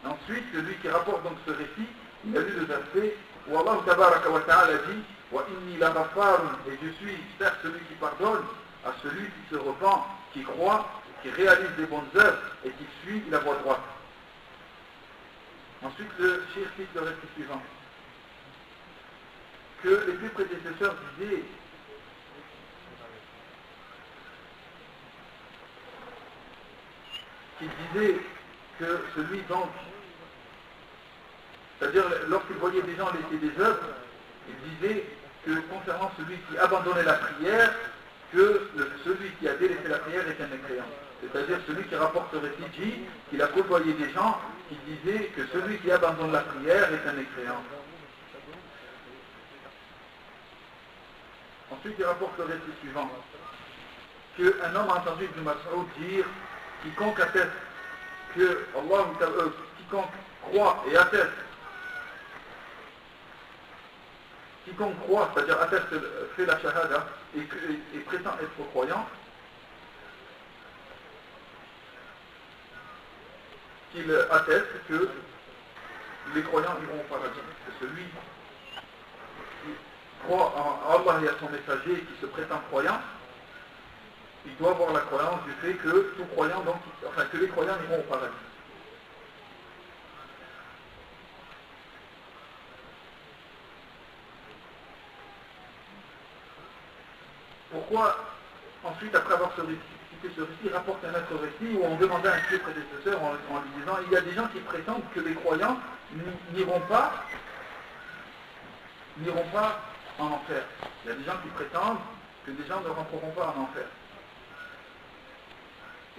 Ensuite, celui qui rapporte donc ce récit, il a lu le verset où Allah tabaraka wa ta'ala dit « Wa inni la ghafarun » et je suis certes celui qui pardonne à celui qui se repent, qui croit, qui réalise des bonnes œuvres et qui suit la voie droite. Ensuite, le cheikh cite le récit suivant. Que les deux prédécesseurs disaient que celui donc, c'est-à-dire lorsqu'il voyait des gens laisser des œuvres, il disait que concernant celui qui abandonnait la prière, que celui qui a délaissé la prière est un mécréant. C'est-à-dire celui qui rapporte ce récit dit qu'il a côtoyé des gens qui disaient que celui qui abandonne la prière est un mécréant. Ensuite, il rapporte le récit suivant, qu'un homme a entendu Ibn Mas'ud dire « Quiconque atteste que quiconque croit et atteste, quiconque croit, c'est-à-dire atteste, fait la shahada et prétend être croyant, qu'il atteste que les croyants iront au paradis. Que celui qui croit en Allah et à son messager et qui se prétend croyant, il doit avoir la croyance du fait que tout croyant, donc, enfin que les croyants iront au paradis. Pourquoi ensuite, après avoir cité ce récit, il rapporte un autre récit où on demandait à un vieux prédécesseur en lui disant il y a des gens qui prétendent que les croyants n'iront pas en enfer. Il y a des gens qui prétendent que des gens ne rentreront pas en enfer.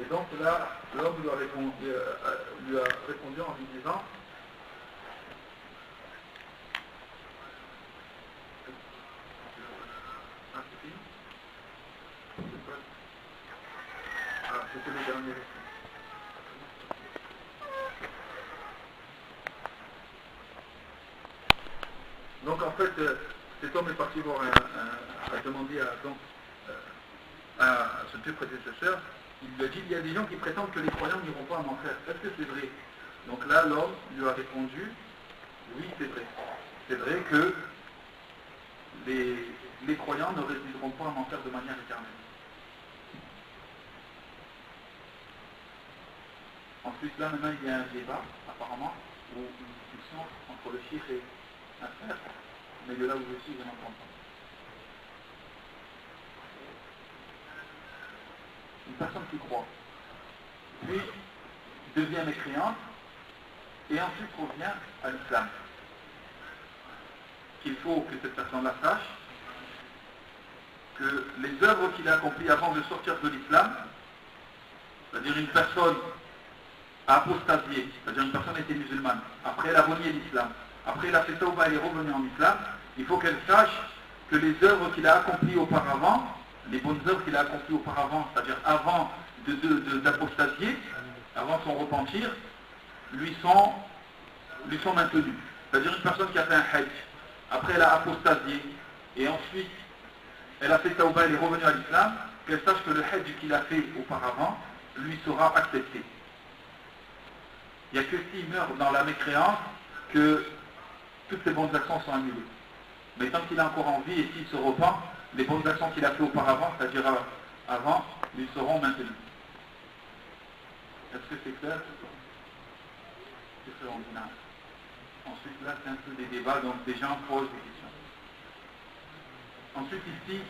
Et donc là, l'homme lui a répondu en lui disant c'était le dernier récit. Donc en fait, cet homme est parti voir a demandé à ce deux prédécesseurs, il lui a dit, il y a des gens qui prétendent que les croyants n'iront pas en enfer. Est-ce que c'est vrai? Donc là, l'homme lui a répondu, oui, c'est vrai. C'est vrai que les croyants ne résideront pas en enfer de manière éternelle. Ensuite, là, maintenant, il y a un débat, apparemment, ou une discussion entre le chiffre et un frère, mais de là où je suis, je n'entends pas. Une personne qui croit, puis devient mécréante, et ensuite revient à l'islam. Qu'il faut que cette personne-là sache que les œuvres qu'il a accomplies avant de sortir de l'islam, c'est-à-dire une personne a apostasié, c'est-à-dire une personne était musulmane, après elle a renié l'islam, après elle a fait tawba, elle est revenue en islam, il faut qu'elle sache que les œuvres qu'il a accomplies auparavant, les bonnes œuvres qu'il a accomplies auparavant, c'est-à-dire avant d'apostasier, avant son repentir, lui sont maintenues. C'est-à-dire une personne qui a fait un hajj, après elle a apostasié, et ensuite elle a fait tawba, elle est revenue à l'islam, qu'elle sache que le hajj qu'il a fait auparavant lui sera accepté. Il n'y a que s'il meurt dans la mécréance que toutes ces bonnes actions sont annulées. Mais tant qu'il est encore en vie et s'il se repent, les bonnes actions qu'il a fait auparavant, c'est-à-dire avant, lui seront maintenues. Est-ce que c'est clair? C'est extraordinaire. Ensuite, là, c'est un peu des débats, donc des gens posent des questions. Ensuite, ici,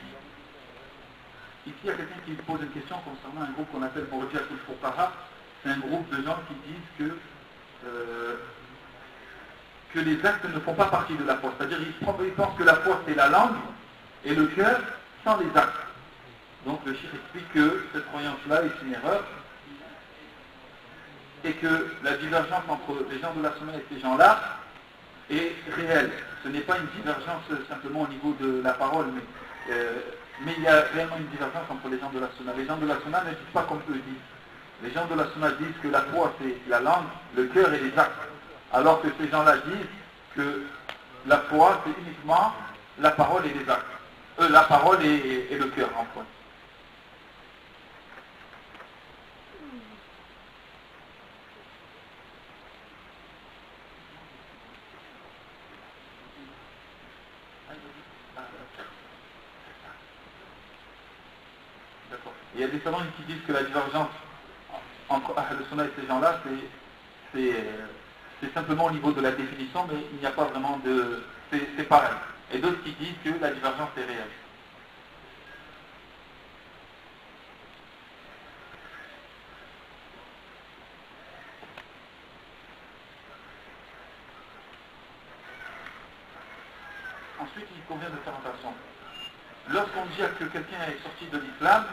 il y a quelqu'un qui pose une question concernant un groupe qu'on appelle Murji'atul Fuqaha. C'est un groupe de gens qui disent que les actes ne font pas partie de la foi. C'est-à-dire qu'ils pensent que la foi c'est la langue et le cœur, sans les actes. Donc le cheikh explique que cette croyance-là est une erreur et que la divergence entre les gens de la sunna et ces gens-là est réelle. Ce n'est pas une divergence simplement au niveau de la parole, mais il y a réellement une divergence entre les gens de la sunna. Les gens de la sunna ne disent pas comme eux disent. Les gens de la sunna disent que la foi c'est la langue, le cœur et les actes. Alors que ces gens-là disent que la foi c'est uniquement la parole et les actes. La parole et le cœur en fait. Il y a des savants qui disent que la divergence entre Ahl Sunnah et ces gens-là, c'est simplement au niveau de la définition, mais il n'y a pas vraiment de... c'est pareil. Et d'autres qui disent que la divergence est réelle. Ensuite, il convient de faire attention. Lorsqu'on dit que quelqu'un est sorti de l'islam,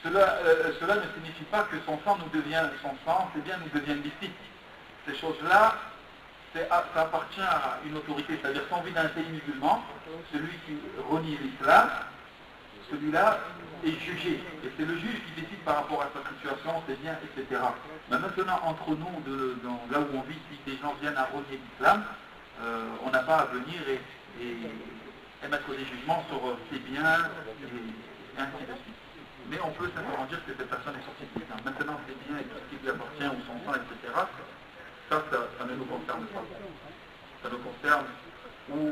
cela ne signifie pas que son sang c'est bien nous devient licite. Ces choses-là, ça appartient à une autorité, c'est-à-dire si on vit dans un pays musulman, celui qui renie l'islam, celui-là est jugé. Et c'est le juge qui décide par rapport à sa situation, ses biens, etc. Mais maintenant, entre nous, là où on vit, si des gens viennent à renier l'islam, on n'a pas à venir et mettre des jugements sur ses biens et ainsi de suite. Mais on peut simplement dire que cette personne est sortie de l'islam. Maintenant, ses biens et tout ce qui lui appartient, ou son sang, etc., ça ne nous concerne pas. Ça nous concerne où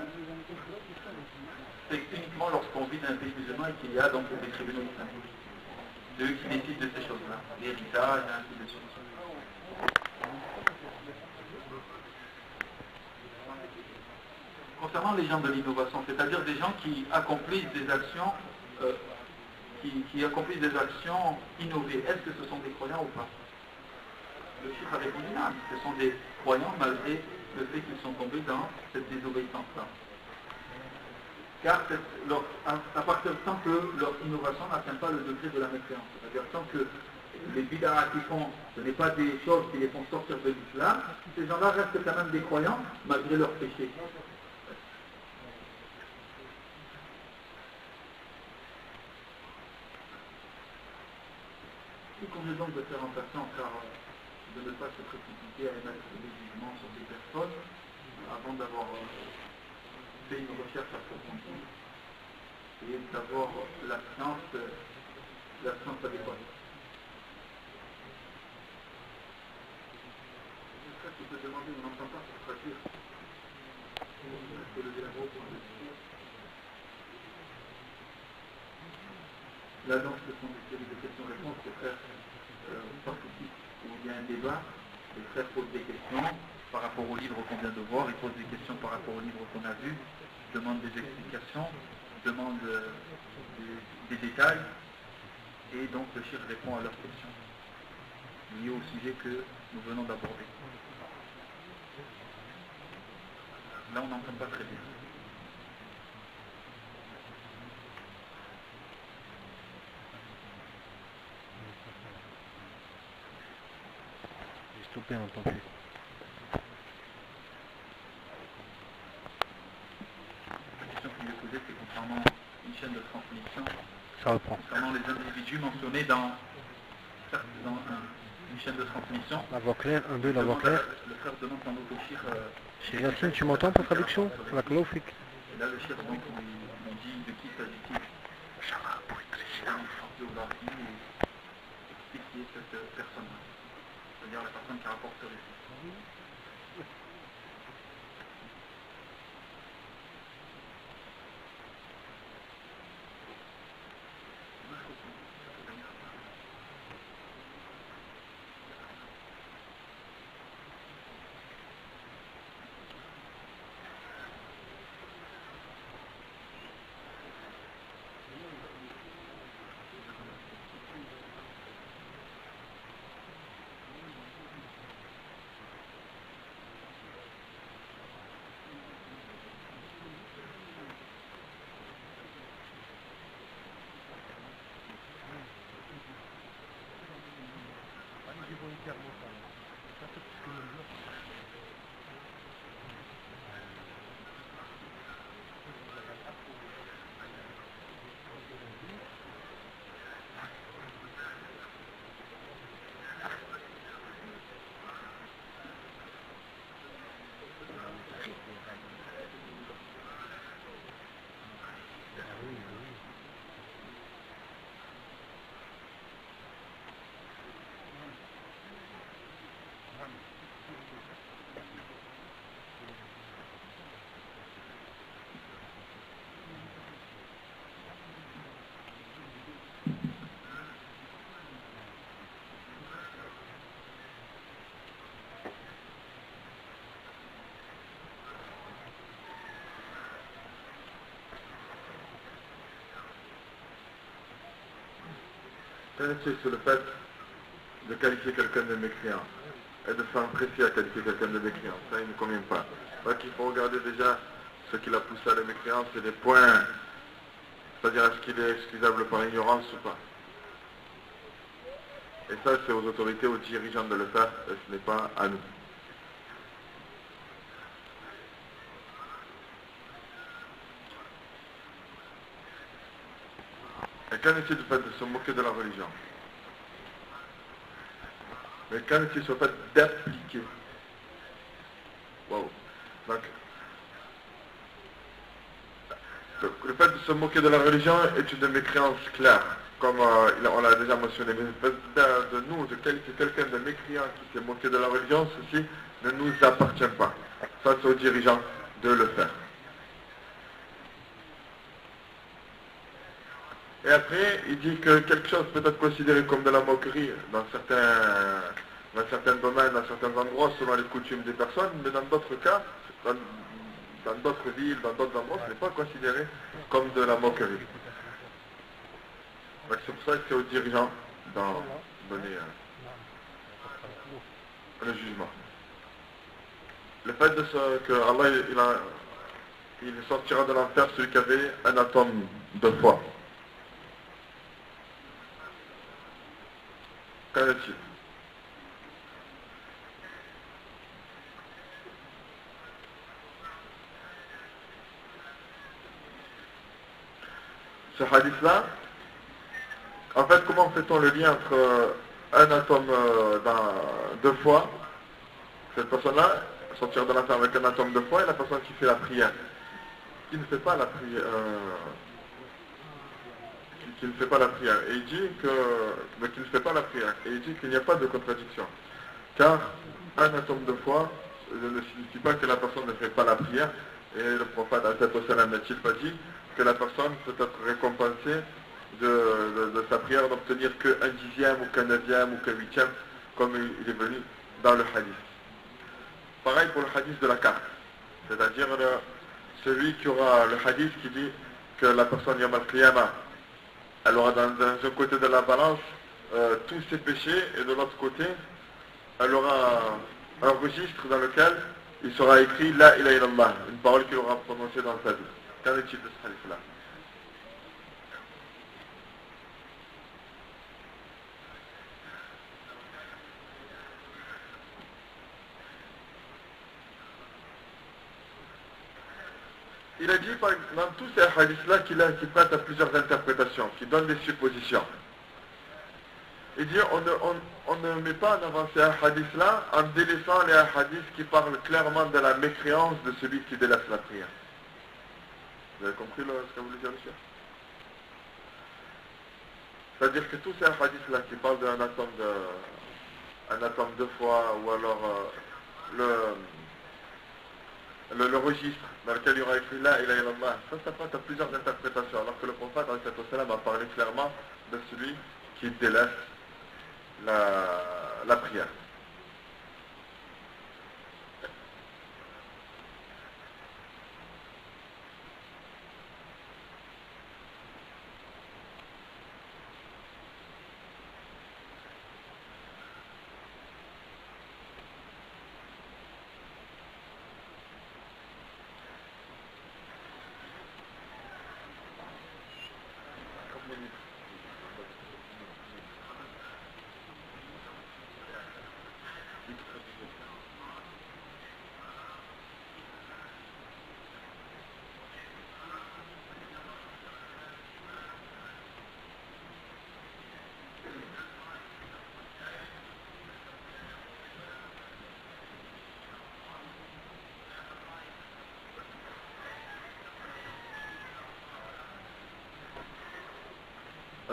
c'est uniquement lorsqu'on vit dans un pays musulman et qu'il y a donc des tribunaux islamiques. C'est eux qui décident de ces choses-là, l'héritage et ainsi de suite. Concernant les gens de l'innovation, c'est-à-dire des gens qui accomplissent des actions qui accomplissent des actions innovées, est-ce que ce sont des croyants ou pas? Le chiffre avait dit non, ce sont des croyants malgré le fait qu'ils sont tombés dans cette désobéissance-là. Car à partir du temps que leur innovation n'atteint pas le degré de la mécréance, c'est-à-dire tant que les bid'ahs qui font, ce n'est pas des choses qui les font sortir de l'islam, ces gens-là restent quand même des croyants malgré leurs péchés. Il convient donc de faire attention car de ne pas se précipiter à émettre des jugements sur des personnes avant d'avoir fait une recherche approfondie et d'avoir la science adéquate. Est-ce que tu peux demander, on n'entend pas pour traduire? Est-ce que lever la voix pour le... Là donc ce sont des séries de questions-réponses que frères participent où il y a un débat, les frères posent des questions par rapport au livre qu'on vient de voir, ils posent des questions par rapport au livre qu'on a vu, demandent des explications, demandent des détails, et donc le cheikh répond à leurs questions liées au sujet que nous venons d'aborder. Là on n'entend pas très bien. Stoppé, on n'entend plus. La question qu'il lui posait, c'est concernant une chaîne de transmission. Ça reprend. Concernant les individus mentionnés dans une chaîne de transmission. La voix claire, 1, 2, la voix claire. Le frère demande dans notre shir. Chez Yassine, tu m'entends pour traduction? La Klofik. Et là, le shir donc nous dit de qui s'agit-il. Inch'Allah, pour expliquer cette personne-là. C'est-à-dire la personne qui rapporte ce récit. C'est sur le fait de qualifier quelqu'un de mécréant et de s'empresser à qualifier quelqu'un de mécréant. Ça, il ne convient pas. Donc il faut regarder déjà ce qui l'a poussé à la mécréance, c'est des points, c'est-à-dire est-ce qu'il est excusable par ignorance ou pas. Et ça, c'est aux autorités, aux dirigeants de le faire, et ce n'est pas à nous. Et qu'en est-il du fait de se moquer de la religion? Mais qu'en est-il du fait d'appliquer? Wow. Donc, le fait de se moquer de la religion est une mécréance claire, comme on l'a déjà mentionné. Mais le fait de nous, de qualifier quelqu'un de mécréant qui s'est moqué de la religion, ceci ne nous appartient pas. Ça, c'est aux dirigeants de le faire. Et après, il dit que quelque chose peut être considéré comme de la moquerie dans certains domaines, dans certains endroits, selon les coutumes des personnes, mais dans d'autres cas, dans d'autres villes, dans d'autres endroits, ce n'est pas considéré comme de la moquerie. Donc c'est pour ça que c'est aux dirigeants d'en donner le jugement. Le fait que Allah il sortira de l'enfer celui qui avait un atome de foi. Qu'en est-il? Ce hadith-là, en fait, comment fait-on le lien entre un atome de foi, cette personne-là, sortir de l'enfer avec un atome de foi, et la personne qui fait la prière, qui ne fait pas la prière, qui ne fait pas la prière, et il dit qui ne fait pas la prière, et il dit qu'il n'y a pas de contradiction, car un atome de foi ne signifie pas que la personne ne fait pas la prière, et le prophète n'a-t-il pas dit que la personne peut être récompensée de sa prière d'obtenir qu'un dixième ou qu'un neuvième ou qu'un huitième, comme il est venu dans le hadith. Pareil pour le hadith de la carte, c'est-à-dire celui qui aura le hadith qui dit que la personne Yom al-Qiyamah, elle aura dans un côté de la balance tous ses péchés, et de l'autre côté, elle aura un registre dans lequel il sera écrit La ilaha illallah, une parole qu'il aura prononcée dans sa vie. Qu'en est-il de ce hadith-là? Il a dit dans tous ces hadiths-là qu'il prête à plusieurs interprétations, qui donnent des suppositions. Il dit on ne met pas en avant ces hadiths-là en délaissant les hadiths qui parlent clairement de la mécréance de celui qui délaisse la prière. Vous avez compris ce que voulait dire le chef? C'est-à-dire que tous ces hadiths-là qui parlent d'un atome de foi, ou alors le registre dans lequel il y aura écrit La ilaha illallah, ça prête à plusieurs interprétations, alors que le prophète a parlé clairement de celui qui délaisse la prière.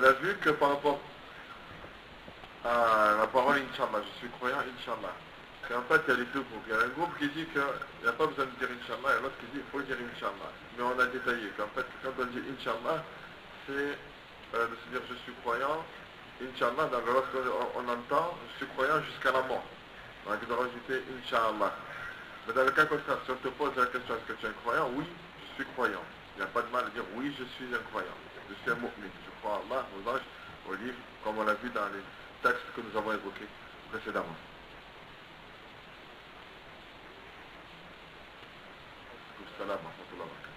On a vu que par rapport à la parole Inch'Allah, je suis croyant Inch'Allah, qu'en fait il y a les deux groupes. Il y a un groupe qui dit qu'il n'y a pas besoin de dire Inch'Allah et l'autre qui dit qu'il faut dire Inch'Allah. Mais on a détaillé qu'en fait quand on dit Inch'Allah, c'est de se dire je suis croyant, Inch'Allah, lorsqu'on entend je suis croyant jusqu'à la mort. Donc il doit rajouter Inch'Allah. Mais dans le cas contraire, si on te pose la question est-ce que tu es un croyant? Oui, je suis croyant. Il n'y a pas de mal à dire oui, je suis un croyant. Je suis un mu'min. Je crois à Allah, aux anges, aux livres, comme on l'a vu dans les textes que nous avons évoqués précédemment. Salam, wa rahmatullah wa barakatuh.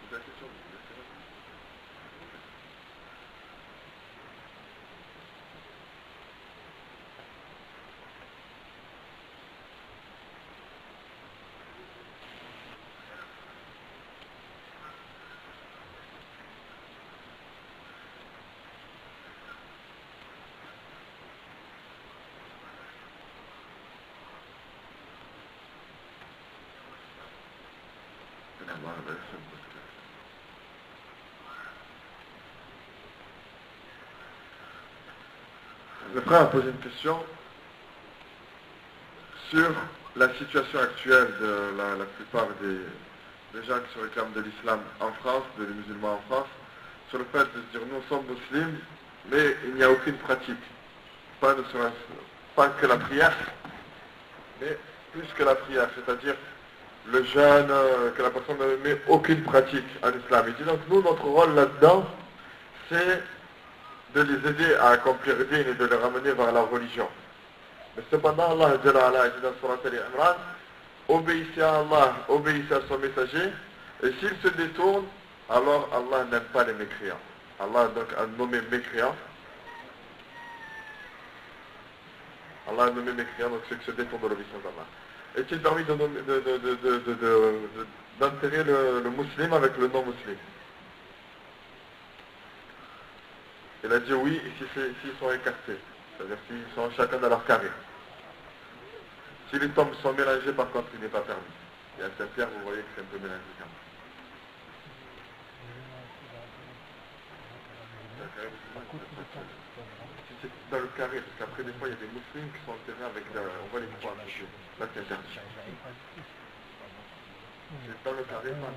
Vous avez la question? Le frère a posé une question sur la situation actuelle de la plupart des gens qui se réclament de l'islam en France, des musulmans en France, sur le fait de se dire nous sommes musulmans, mais il n'y a aucune pratique. Pas que la prière, mais plus que la prière, c'est-à-dire le jeûne, que la personne ne met aucune pratique en islam. Il dit donc nous, notre rôle là-dedans, c'est de les aider à accomplir le dîn et de les ramener vers la religion. Mais cependant, Allah dit dans Surat Al-Imran, obéissez à Allah, obéissez à son messager, et s'ils se détournent, alors Allah n'aime pas les mécréants. Allah donc a nommé mécréants. Allah a nommé mécréants, donc ceux qui se détournent de l'obéissance d'Allah. Est-il permis d'enterrer le musulman avec le non-musulman? Il a dit oui, s'ils sont écartés, c'est-à-dire s'ils sont chacun dans leur carré. Si les tombes sont mélangées, par contre, il n'est pas permis. Et à Saint-Pierre, vous voyez que c'est un peu mélangé quand même. Si c'est dans le carré, parce qu'après des fois, il y a des musulmans qui sont enterrés avec on voit les croix. Là, c'est interdit. C'est dans le carré, pas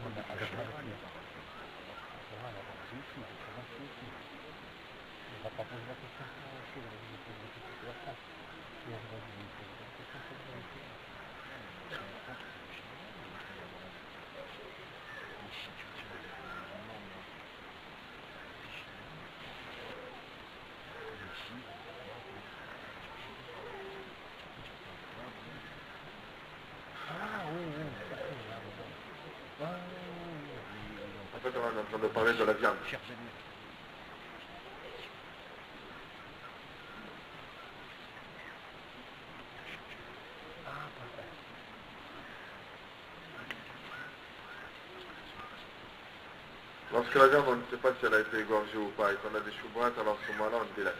en fait, on est en train de parler de la viande. Lorsque la viande, on ne sait pas si elle a été égorgée ou pas, et qu'on a des choubrettes, alors à ce moment-là, on délaisse.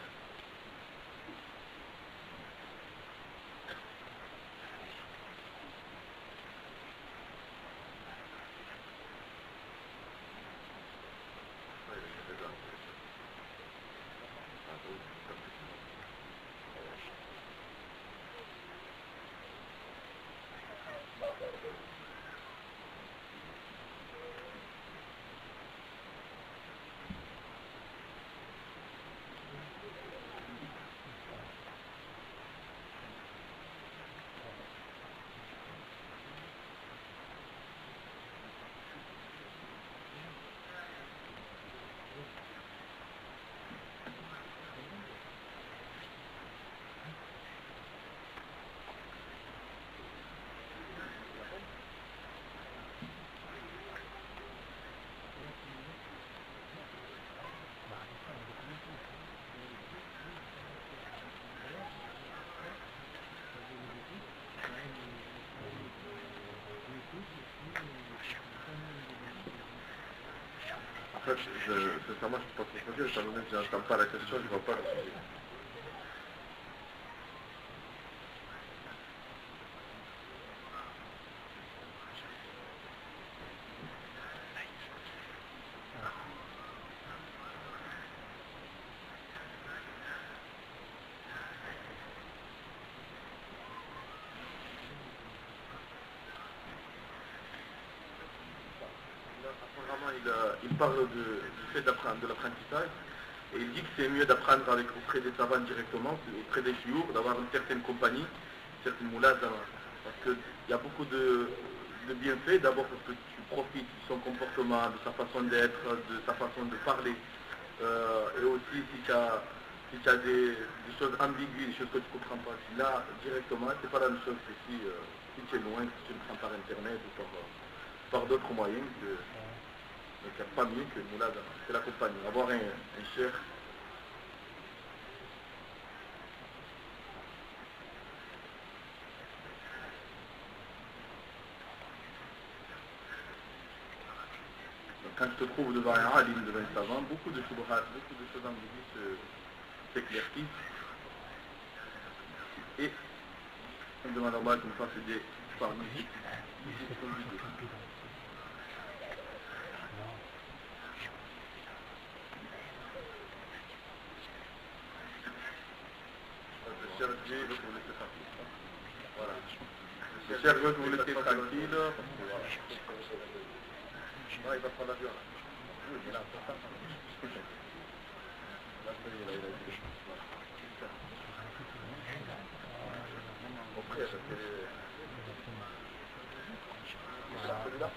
En fait, sincèrement, je ne peux pas trop dire, étant donné que je n'entends pas la question, je ne vois pas le sujet. apparemment, il parle du fait de l'apprentissage. Et il dit que c'est mieux d'apprendre auprès des savants directement, auprès des chiours, d'avoir une certaine compagnie, une certaine moulazama. Parce qu'il y a beaucoup de bienfaits. D'abord parce que tu profites de son comportement, de sa façon d'être, de sa façon de parler. Et aussi si tu as des choses ambiguës, des choses que tu ne comprends pas. Là, directement, c'est pas la même chose que si tu es loin, que tu le prends par internet ou par d'autres moyens. Donc il n'y a pas mieux que moulazama. C'est la compagnie. Avoir un cheikh. Quand je te trouve devant un alim, devant un savant, beaucoup de choses ambiguës s'éclaircissent. Et on demande à Allah qu'on fasse aider par nous. Le cher Dieu veut que vous laissez tranquille. Voilà. Le cher veut que vous laissez tranquille. Ouais, il va prendre l'avion là. Oui, mais là, mon frère, c'est celui-là.